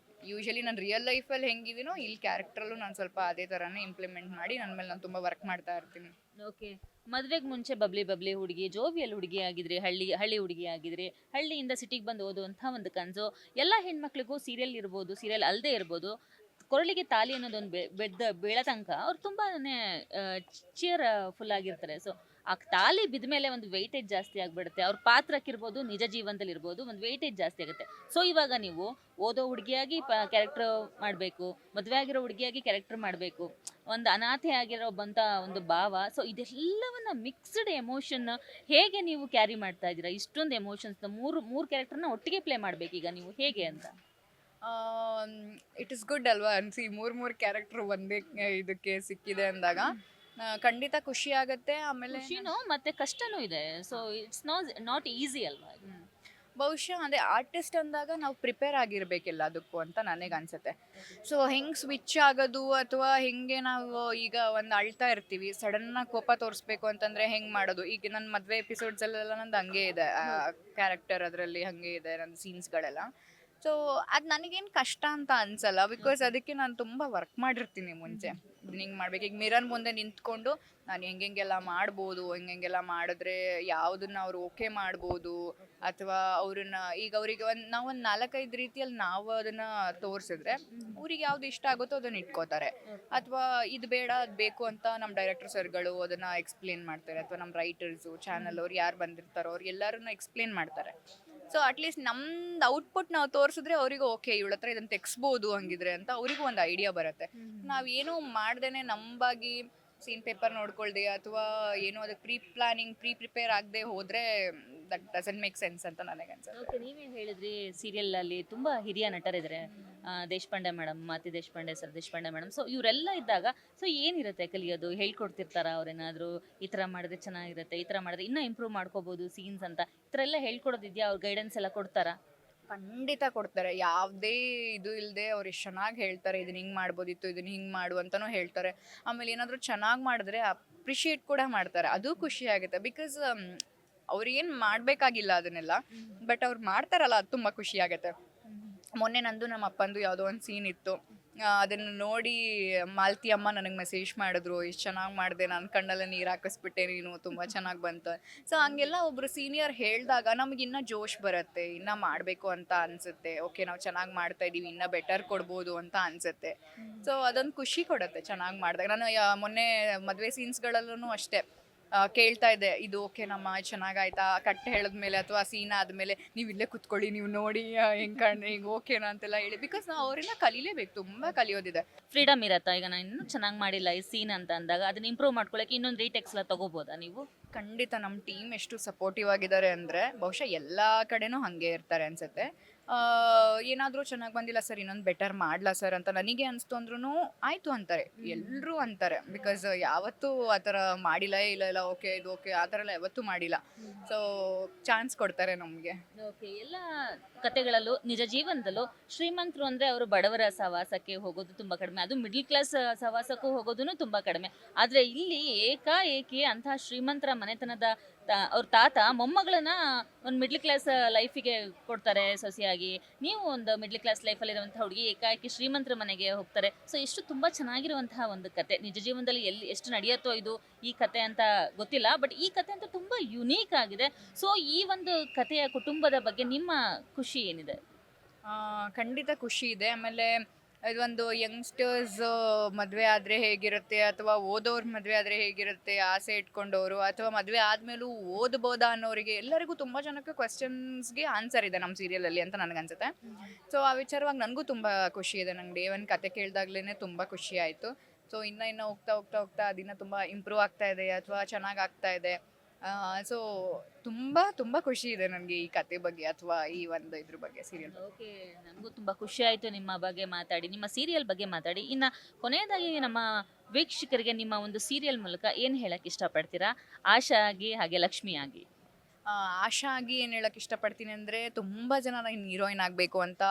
ಯೂಶಲಿ ನಾನು ರಿಯಲ್ ಲೈಫಲ್ಲಿ ಹೆಂಗಿದ್ದೀನೋ ಇಲ್ಲಿ ಕ್ಯಾರೆಕ್ಟ್ರಲ್ಲೂ ನಾನು ಸ್ವಲ್ಪ ಅದೇ ಥರನೇ ಇಂಪ್ಲಿಮೆಂಟ್ ಮಾಡಿ ನನ್ನ ಮೇಲೆ ನಾನು ತುಂಬ ವರ್ಕ್ ಮಾಡ್ತಾ ಇರ್ತೀನಿ. ಓಕೆ, ಮದುವೆಗೆ ಮುಂಚೆ ಬಬ್ಲಿ ಹುಡುಗಿ, ಜೋವಿಯಲ್ ಹುಡುಗಿ ಆಗಿದ್ರಿ, ಹಳ್ಳಿ ಹುಡುಗಿ ಆಗಿದ್ರಿ, ಹಳ್ಳಿಯಿಂದ ಸಿಟಿಗೆ ಬಂದು ಓದುವಂಥ ಒಂದು ಕನಸು ಎಲ್ಲ ಹೆಣ್ಮಕ್ಳಿಗೂ ಸೀರಿಯಲ್ ಇರ್ಬೋದು, ಸೀರಿಯಲ್ ಅಲ್ಲದೆ ಇರ್ಬೋದು, ಕೊರಳಿಗೆ ತಾಲಿ ಅನ್ನೋದೊಂದು ಬೀಳೋ ತನಕ ಅವ್ರು ತುಂಬಾ ಫುಲ್ ಆಗಿರ್ತಾರೆ. ಸೊ ಆ ತಾಲಿ ಬಿದ್ದ ಮೇಲೆ ಒಂದು ವೆಯ್ಟೇಜ್ ಜಾಸ್ತಿ ಆಗಿಬಿಡುತ್ತೆ. ಅವ್ರ ಪಾತ್ರಕ್ಕಿರ್ಬೋದು, ನಿಜ ಜೀವನದಲ್ಲಿ ಇರ್ಬೋದು, ಒಂದು ವೆಯ್ಟೇಜ್ ಜಾಸ್ತಿ ಆಗುತ್ತೆ. ಸೊ ಇವಾಗ ನೀವು ಓದೋ ಹುಡುಗಿಯಾಗಿ ಕ್ಯಾರೆಕ್ಟರ್ ಮಾಡಬೇಕು, ಮದುವೆ ಆಗಿರೋ ಹುಡುಗಿಯಾಗಿ ಕ್ಯಾರೆಕ್ಟರ್ ಮಾಡಬೇಕು, ಒಂದು ಅನಾಥೆ ಆಗಿರೋ ಬಂತ ಒಂದು ಭಾವ. ಸೊ ಇದೆಲ್ಲವನ್ನ ಮಿಕ್ಸ್ಡ್ ಎಮೋಷನ್ ಹೇಗೆ ನೀವು ಕ್ಯಾರಿ ಮಾಡ್ತಾ ಇದ್ದೀರಾ? ಇಷ್ಟೊಂದು ಎಮೋಷನ್ಸ್ನ ಮೂರು ಕ್ಯಾರೆಕ್ಟರ್ನ ಒಟ್ಟಿಗೆ ಪ್ಲೇ ಮಾಡಬೇಕೀಗ ನೀವು, ಹೇಗೆ ಅಂತ? ಇಟ್ ಇಸ್ ಗುಡ್ ಅಲ್ವಾ ಅನ್ಸಿ, ಮೂರು ಕ್ಯಾರೆಕ್ಟರ್ ಒಂದೇ ಇದಕ್ಕೆ ಸಿಕ್ಕಿದೆ ಅಂದಾಗ ಖಂಡಿತ ಖುಷಿ ಆಗುತ್ತೆ. ಆಮೇಲೆ ಖುಷಿನೂ ಮತ್ತೆ ಕಷ್ಟನೂ ಇದೆ. ಸೊ ಇಟ್ಸ್ ನಾಟ್ ಈಸಿ ಅಲ್ವಾ? ಬಹುಶಃ ಅದೇ ಆರ್ಟಿಸ್ಟ್ ಅಂದಾಗ ನಾವು ಪ್ರಿಪೇರ್ ಆಗಿರ್ಬೇಕಿಲ್ಲ ಅದಕ್ಕೂ ಅಂತ ನನಗೆ ಅನ್ಸುತ್ತೆ. ಸೊ ಹೆಂಗೆ ಸ್ವಿಚ್ ಆಗೋದು ಅಥವಾ ಹೆಂಗೆ ನಾವು ಈಗ ಒಂದು ಅಳ್ತಾ ಇರ್ತೀವಿ, ಸಡನ್ನಾಗಿ ಕೋಪ ತೋರಿಸ್ಬೇಕು ಅಂತಂದರೆ ಹೆಂಗೆ ಮಾಡೋದು. ಈಗ ನನ್ನ ಮದುವೆ ಎಪಿಸೋಡ್ಸಲ್ಲೆಲ್ಲ ನಂದು ಹಂಗೆ ಇದೆ, ಕ್ಯಾರೆಕ್ಟರ್ ಅದರಲ್ಲಿ ಹಾಗೆ ಇದೆ ನನ್ನ ಸೀನ್ಸ್ಗಳೆಲ್ಲ. ಸೊ ಅದು ನನಗೇನು ಕಷ್ಟ ಅಂತ ಅನ್ಸಲ್ಲ, ಬಿಕಾಸ್ ಅದಕ್ಕೆ ನಾನು ತುಂಬ ವರ್ಕ್ ಮಾಡಿರ್ತೀನಿ ಮುಂಚೆ. ಹಿಂಗೆ ಮಾಡ್ಬೇಕು, ಈಗ ಮಿರರ್ ಮುಂದೆ ನಿಂತ್ಕೊಂಡು ನಾನು ಹೆಂಗೆಲ್ಲ ಮಾಡ್ಬೋದು, ಹೆಂಗೆಲ್ಲ ಮಾಡಿದ್ರೆ ಯಾವುದನ್ನ ಅವ್ರು ಓಕೆ ಮಾಡ್ಬೋದು, ಅಥವಾ ಅವ್ರನ್ನ ಈಗ ಅವರಿಗೆ ನಾವು ಒಂದು 4-5 ರೀತಿಯಲ್ಲಿ ನಾವು ಅದನ್ನು ತೋರಿಸಿದ್ರೆ ಅವ್ರಿಗೆ ಯಾವ್ದು ಇಷ್ಟ ಆಗುತ್ತೋ ಅದನ್ನು ಇಟ್ಕೋತಾರೆ. ಅಥವಾ ಇದು ಬೇಡ ಅದು ಬೇಕು ಅಂತ ನಮ್ಮ ಡೈರೆಕ್ಟರ್ ಸರ್ಗಳು ಅದನ್ನು ಎಕ್ಸ್ಪ್ಲೇನ್ ಮಾಡ್ತಾರೆ, ಅಥವಾ ನಮ್ಮ ರೈಟರ್ಸು ಚಾನಲ್ ಅವ್ರು ಯಾರು ಬಂದಿರ್ತಾರೋ ಅವ್ರು ಎಲ್ಲರನ್ನ ಎಕ್ಸ್ಪ್ಲೇನ್ ಮಾಡ್ತಾರೆ. ಸೊ ಅಟ್ಲೀಸ್ಟ್ ನಮ್ದು ಔಟ್ಪುಟ್ ನಾವು ತೋರಿಸಿದ್ರೆ ಅವರಿಗೂ ಓಕೆ ಇವಳ ಹತ್ರ ಇದನ್ನು ತೆಗಿಸ್ಬೋದು ಹಂಗಿದ್ರೆ ಅಂತ ಅವರಿಗೂ ಒಂದು ಐಡಿಯಾ ಬರುತ್ತೆ. ನಾವು ಏನೂ ಮಾಡ್ದೇನೆ ನಂಬಾಗಿ ಸೀನ್ ಪೇಪರ್ ನೋಡ್ಕೊಳ್ದೆ ಅಥವಾ ಏನೋ ಅದಕ್ಕೆ ಪ್ರೀ ಪ್ರಿಪೇರ್ ಆಗದೆ ಹೋದರೆ ದಟ್ ಡಸಂಟ್ ಮೇಕ್ ಸೆನ್ಸ್ ಅಂತ ನನಗೆ ಅನ್ಸುತ್ತೆ. ಓಕೆ, ನೀವೇನು ಹೇಳಿದ್ರಿ ಸೀರಿಯಲ್ ಅಲ್ಲಿ ತುಂಬಾ ಹಿರಿಯ ನಟರಿದ್ದಾರೆ, ದೇಶಪಾಂಡೆ ಮೇಡಮ್, ಮಾತಿ Deshpande sir, Deshpande madam. So ಇವರೆಲ್ಲ ಇದ್ದಾಗ ಸೊ ಏನಿರುತ್ತೆ ಕಲಿಯೋದು? ಹೇಳ್ಕೊಡ್ತಿರ್ತಾರ ಅವ್ರೇನಾದ್ರು ಈ ತರ ಮಾಡಿದ್ರೆ ಚೆನ್ನಾಗಿರುತ್ತೆ, ಈ ತರ ಮಾಡಿದ್ರೆ ಇನ್ನೂ ಇಂಪ್ರೂವ್ ಮಾಡ್ಕೋಬಹುದು ಸೀನ್ಸ್ ಅಂತ, ಈ ತರ ಎಲ್ಲ ಹೇಳ್ಕೊಡೋದಿದ್ಯಾ? ಅವ್ರ ಗೈಡೆನ್ಸ್ ಎಲ್ಲ ಕೊಡ್ತಾರಾ? ಖಂಡಿತ ಕೊಡ್ತಾರೆ. ಯಾವುದೇ ಇದು ಇಲ್ಲದೆ ಅವ್ರು ಎಷ್ಟು ಚೆನ್ನಾಗಿ ಹೇಳ್ತಾರೆ, ಇದನ್ನ ಹಿಂಗೆ ಮಾಡ್ಬೋದಿತ್ತು, ಇದನ್ನ ಹಿಂಗೆ ಮಾಡು ಅಂತಲೂ ಹೇಳ್ತಾರೆ. ಆಮೇಲೆ ಏನಾದರೂ ಚೆನ್ನಾಗಿ ಮಾಡಿದ್ರೆ ಅಪ್ರಿಷಿಯೇಟ್ ಕೂಡ ಮಾಡ್ತಾರೆ. ಅದು ಖುಷಿ ಆಗುತ್ತೆ. ಬಿಕಾಸ್ ಅವ್ರೇನು ಮಾಡಬೇಕಾಗಿಲ್ಲ ಅದನ್ನೆಲ್ಲ, ಬಟ್ ಅವ್ರು ಮಾಡ್ತಾರಲ್ಲ, ಅದು ತುಂಬ ಖುಷಿ ಆಗುತ್ತೆ. ಮೊನ್ನೆ ನಂದು ನಮ್ಮ ಅಪ್ಪಂದು ಯಾವುದೋ ಒಂದು ಸೀನ್ ಇತ್ತು, ಅದನ್ನು ನೋಡಿ ಮಾಲ್ತಿ ಅಮ್ಮ ನನಗೆ ಮೆಸೇಜ್ ಮಾಡಿದ್ರು, ಎಷ್ಟು ಚೆನ್ನಾಗಿ ಮಾಡಿದೆ, ನನ್ನ ಕಣ್ಣೆಲ್ಲ ನೀರು ಹಾಕಿಸ್ಬಿಟ್ಟೆ ನೀನು, ತುಂಬ ಚೆನ್ನಾಗಿ ಬಂತು. ಸೊ ಹಂಗೆಲ್ಲ ಒಬ್ಬರು ಸೀನಿಯರ್ ಹೇಳಿದಾಗ ನಮಗೆ ಇನ್ನೂ ಜೋಶ್ ಬರುತ್ತೆ, ಇನ್ನೂ ಮಾಡಬೇಕು ಅಂತ ಅನಿಸುತ್ತೆ. ಓಕೆ, ನಾವು ಚೆನ್ನಾಗಿ ಮಾಡ್ತಾ ಇದ್ದೀವಿ, ಇನ್ನೂ ಬೆಟರ್ ಕೊಡ್ಬೋದು ಅಂತ ಅನಿಸುತ್ತೆ. ಸೊ ಅದೊಂದು ಖುಷಿ ಕೊಡುತ್ತೆ ಚೆನ್ನಾಗಿ ಮಾಡಿದಾಗ. ನಾನು ಮೊನ್ನೆ ಮದುವೆ ಸೀನ್ಸ್ಗಳಲ್ಲೂ ಅಷ್ಟೇ ಕೇಳ್ತಾ ಇದ್ದೆ, ಇದು ಓಕೆ ನಮ್ಮ ಚೆನ್ನಾಗಾಯ್ತಾ, ಕಟ್ ಹೇಳಿದ್ಮೇಲೆ ಅಥವಾ ಸೀನ್ ಆದಮೇಲೆ ನೀವು ಇಲ್ಲೇ ಕುತ್ಕೊಳ್ಳಿ, ನೀವು ನೋಡಿ ಹಿಂಗೆ ಓಕೆನಾ ಅಂತೆಲ್ಲ ಹೇಳಿ. ಬಿಕಾಸ್ ನಾವು ಅವರಿಂದ ಕಲೀಲೇಬೇಕು, ತುಂಬ ಕಲಿಯೋದಿದೆ. ಫ್ರೀಡಮ್ ಇರತ್ತಾ? ಈಗ ನಾನು ಇನ್ನೂ ಚೆನ್ನಾಗಿ ಮಾಡಿಲ್ಲ ಈ ಸೀನ್ ಅಂತ ಅಂದಾಗ ಅದನ್ನ ಇಂಪ್ರೂವ್ ಮಾಡ್ಕೊಳಕ್ಕೆ ಇನ್ನೊಂದು ರೀಟೆಕ್ಸ್ ಎಲ್ಲ ತಗೋಬೋದಾ ನೀವು? ಖಂಡಿತ ನಮ್ಮ ಟೀಮ್ ಎಷ್ಟು ಸಪೋರ್ಟಿವ್ ಆಗಿದ್ದಾರೆ ಅಂದರೆ ಬಹುಶಃ ಎಲ್ಲ ಕಡೆನೂ ಹಾಗೆ ಇರ್ತಾರೆ ಅನಿಸುತ್ತೆ. ಏನಾದರೂ ಚೆನ್ನಾಗಿ ಬಂದಿಲ್ಲ ಸರ್, ಇನ್ನೊಂದು ಬೆಟರ್ ಮಾಡಲ ಸರ್ ಅಂತ ನನಗೆ ಅನಿಸ್ತು ಅಂದ್ರೂ ಆಯಿತು ಅಂತಾರೆ, ಎಲ್ಲರೂ ಅಂತಾರೆ. ಬಿಕಾಸ್ ಯಾವತ್ತೂ ಆ ಥರ ಮಾಡಿಲ್ಲ, ಇಲ್ಲ ಓಕೆ ಇದು ಓಕೆ ಆ ಥರ ಎಲ್ಲ ಯಾವತ್ತೂ ಮಾಡಿಲ್ಲ. ಸೊ ಚಾನ್ಸ್ ಕೊಡ್ತಾರೆ ನಮಗೆ. ಓಕೆ, ಎಲ್ಲ ಕತೆಗಳಲ್ಲೂ ನಿಜ ಜೀವನದಲ್ಲೂ ಶ್ರೀಮಂತರು ಅಂದರೆ ಅವರು ಬಡವರ ಸಹವಾಸಕ್ಕೆ ಹೋಗೋದು ತುಂಬ ಕಡಿಮೆ, ಅದು ಮಿಡ್ಲ್ ಕ್ಲಾಸ್ ಸಹವಾಸಕ್ಕೂ ಹೋಗೋದು ತುಂಬ ಕಡಿಮೆ. ಆದರೆ ಇಲ್ಲಿ ಏಕಾಏಕಿ ಅಂತಹ ಶ್ರೀಮಂತರ ಮನೆತನದ ಅವ್ರ ತಾತ ಮೊಮ್ಮಗಳನ್ನ ಒಂದು ಮಿಡ್ಲ್ ಕ್ಲಾಸ್ ಲೈಫಿಗೆ ಕೊಡ್ತಾರೆ ಸೊಸೆಯಾಗಿ. ನೀವು ಒಂದು ಮಿಡ್ಲ್ ಕ್ಲಾಸ್ ಲೈಫಲ್ಲಿರುವಂತಹ ಹುಡುಗಿ ಏಕಾಏಕಿ ಶ್ರೀಮಂತರ ಮನೆಗೆ ಹೋಗ್ತಾರೆ. ಸೊ ಎಷ್ಟು ತುಂಬ ಚೆನ್ನಾಗಿರುವಂತಹ ಒಂದು ಕತೆ. ನಿಜ ಜೀವನದಲ್ಲಿ ಎಲ್ಲಿ ಎಷ್ಟು ನಡೆಯುತ್ತೋ ಇದು ಈ ಕತೆ ಅಂತ ಗೊತ್ತಿಲ್ಲ, ಬಟ್ ಈ ಕತೆ ಅಂತ ತುಂಬ ಯುನೀಕ್ ಆಗಿದೆ. ಸೊ ಈ ಒಂದು ಕಥೆಯ ಕುಟುಂಬದ ಬಗ್ಗೆ ನಿಮ್ಮ ಖುಷಿ ಏನಿದೆ? ಖಂಡಿತ ಖುಷಿ ಇದೆ. ಆಮೇಲೆ ಇದೊಂದು ಯಂಗ್ಸ್ಟರ್ಸ್ ಮದುವೆ ಆದರೆ ಹೇಗಿರುತ್ತೆ, ಅಥವಾ ಓದೋರ್ ಮದುವೆ ಆದರೆ ಹೇಗಿರುತ್ತೆ, ಆಸೆ ಇಟ್ಕೊಂಡವರು, ಅಥವಾ ಮದುವೆ ಆದಮೇಲೂ ಓದ್ಬೋದಾ ಅನ್ನೋರಿಗೆ ಎಲ್ಲರಿಗೂ ತುಂಬ ಜನಕ್ಕೆ ಕ್ವೆಶನ್ಸ್ಗೆ ಆನ್ಸರ್ ಇದೆ ನಮ್ಮ ಸೀರಿಯಲಲ್ಲಿ ಅಂತ ನನಗನ್ಸುತ್ತೆ. ಸೊ ಆ ವಿಚಾರವಾಗಿ ನನಗೂ ತುಂಬ ಖುಷಿ ಇದೆ. ನಂಗೆ ಡೇ ಒನ್ ಕತೆ ಕೇಳಿದಾಗ್ಲೇ ತುಂಬ ಖುಷಿ ಆಯಿತು. ಸೊ ಇನ್ನು ಹೋಗ್ತಾ ಅದಿನ್ನ ತುಂಬ ಇಂಪ್ರೂವ್ ಆಗ್ತಾ ಇದೆ ಅಥವಾ ಚೆನ್ನಾಗಿ ಆಗ್ತಾ ಇದೆ. ಸೊ ತುಂಬ ಖುಷಿ ಇದೆ ನನಗೆ ಈ ಕತೆ ಬಗ್ಗೆ ಅಥವಾ ಈ ಒಂದು ಇದ್ರ ಬಗ್ಗೆ, ಸೀರಿಯಲ್. ಓಕೆ, ನನಗೂ ತುಂಬ ಖುಷಿ ಆಯಿತು ನಿಮ್ಮ ಬಗ್ಗೆ ಮಾತಾಡಿ, ನಿಮ್ಮ ಸೀರಿಯಲ್ ಬಗ್ಗೆ ಮಾತಾಡಿ. ಇನ್ನು ಕೊನೆಯದಾಗಿ ನಮ್ಮ ವೀಕ್ಷಕರಿಗೆ ನಿಮ್ಮ ಒಂದು ಸೀರಿಯಲ್ ಮೂಲಕ ಏನು ಹೇಳಕ್ಕೆ ಇಷ್ಟಪಡ್ತೀರಾ, ಆಶಾ ಆಗಿ ಹಾಗೆ ಲಕ್ಷ್ಮಿ ಆಗಿ? ಆಶಾ ಆಗಿ ಏನು ಹೇಳಕ್ಕೆ ಇಷ್ಟಪಡ್ತೀನಿ ಅಂದರೆ, ತುಂಬ ಜನ ನಾನು ಹೀರೋಯಿನ್ ಆಗಬೇಕು ಅಂತ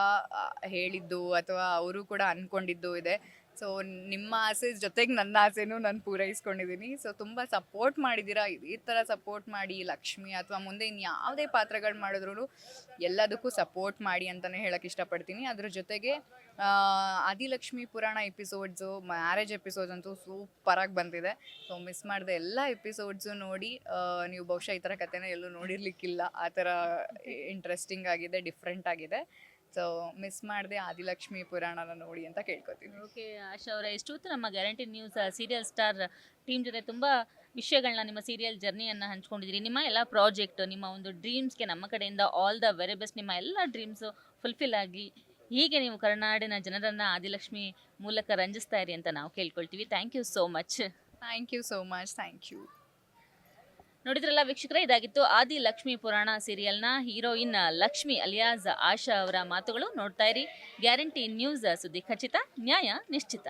ಹೇಳಿದ್ದು ಅಥವಾ ಅವರು ಕೂಡ ಅಂದ್ಕೊಂಡಿದ್ದು ಇದೆ. ಸೊ ನಿಮ್ಮ ಆಸೆ ಜೊತೆಗೆ ನನ್ನ ಆಸೆನೂ ನಾನು ಪೂರೈಸ್ಕೊಂಡಿದ್ದೀನಿ. ಸೊ ತುಂಬ ಸಪೋರ್ಟ್ ಮಾಡಿದ್ದೀರಾ, ಇದೇ ಥರ ಸಪೋರ್ಟ್ ಮಾಡಿ ಲಕ್ಷ್ಮಿ ಅಥವಾ ಮುಂದೆ ಇನ್ನು ಯಾವುದೇ ಪಾತ್ರಗಳು ಮಾಡಿದ್ರು ಎಲ್ಲದಕ್ಕೂ ಸಪೋರ್ಟ್ ಮಾಡಿ ಅಂತಲೇ ಹೇಳಕ್ಕೆ ಇಷ್ಟಪಡ್ತೀನಿ. ಅದ್ರ ಜೊತೆಗೆ ಆದಿಲಕ್ಷ್ಮಿ ಪುರಾಣ ಎಪಿಸೋಡ್ಸು, ಮ್ಯಾರೇಜ್ ಎಪಿಸೋಡ್ಸ್ ಅಂತೂ ಸೂಪರಾಗಿ ಬಂದಿದೆ. ಸೊ ಮಿಸ್ ಮಾಡಿದೆ ಎಲ್ಲ ಎಪಿಸೋಡ್ಸು ನೋಡಿ. ನೀವು ಬಹುಶಃ ಈ ಥರ ಕಥೆನ ಎಲ್ಲೂ ನೋಡಿರ್ಲಿಕ್ಕಿಲ್ಲ, ಆ ಥರ ಇಂಟ್ರೆಸ್ಟಿಂಗ್ ಆಗಿದೆ, ಡಿಫ್ರೆಂಟ್ ಆಗಿದೆ. ಸೊ ಮಿಸ್ ಮಾಡದೆ ಆದಿಲಕ್ಷ್ಮಿ ಪುರಾಣನ ನೋಡಿ ಅಂತ ಕೇಳ್ಕೊತೀನಿ. ಓಕೆ ಆಶಾ ಅವರೇ, ಇಷ್ಟೊತ್ತು ನಮ್ಮ guarantee news serial star team ಜೊತೆ ತುಂಬ ವಿಷಯಗಳನ್ನ, ನಿಮ್ಮ ಸೀರಿಯಲ್ ಜರ್ನಿಯನ್ನು ಹಂಚ್ಕೊಂಡಿದ್ದೀರಿ. ನಿಮ್ಮ ಎಲ್ಲ ಪ್ರಾಜೆಕ್ಟ್, ನಿಮ್ಮ ಒಂದು ಡ್ರೀಮ್ಸ್ಗೆ ನಮ್ಮ ಕಡೆಯಿಂದ ಆಲ್ ದ ವೆರಿ ಬೆಸ್ಟ್. ನಿಮ್ಮ ಎಲ್ಲ ಡ್ರೀಮ್ಸು ಫುಲ್ಫಿಲ್ ಆಗಿ ಹೀಗೆ ನೀವು ಕರ್ನಾಡಿನ ಜನರನ್ನು ಆದಿಲಕ್ಷ್ಮಿ ಮೂಲಕ ರಂಜಿಸ್ತಾ ಇರಿ ಅಂತ ನಾವು ಕೇಳ್ಕೊಳ್ತೀವಿ. Thank you so much. Thank you so much. Thank you. ನೋಡಿದ್ರಲ್ಲ ವೀಕ್ಷಕರೇ, ಇದಾಗಿತ್ತು ಆದಿ ಲಕ್ಷ್ಮಿ ಪುರಾಣ ಸೀರಿಯಲ್ನ ಹೀರೋಯಿನ್ ಲಕ್ಷ್ಮಿ ಅಲಿಯಾಸ್ ಆಶಾ ಅವರ ಮಾತುಗಳು. ನೋಡ್ತಾ ಇರಿ ಗ್ಯಾರಂಟಿ ನ್ಯೂಸ್, ಸುದ್ದಿ ಖಚಿತ, ನ್ಯಾಯ ನಿಶ್ಚಿತ.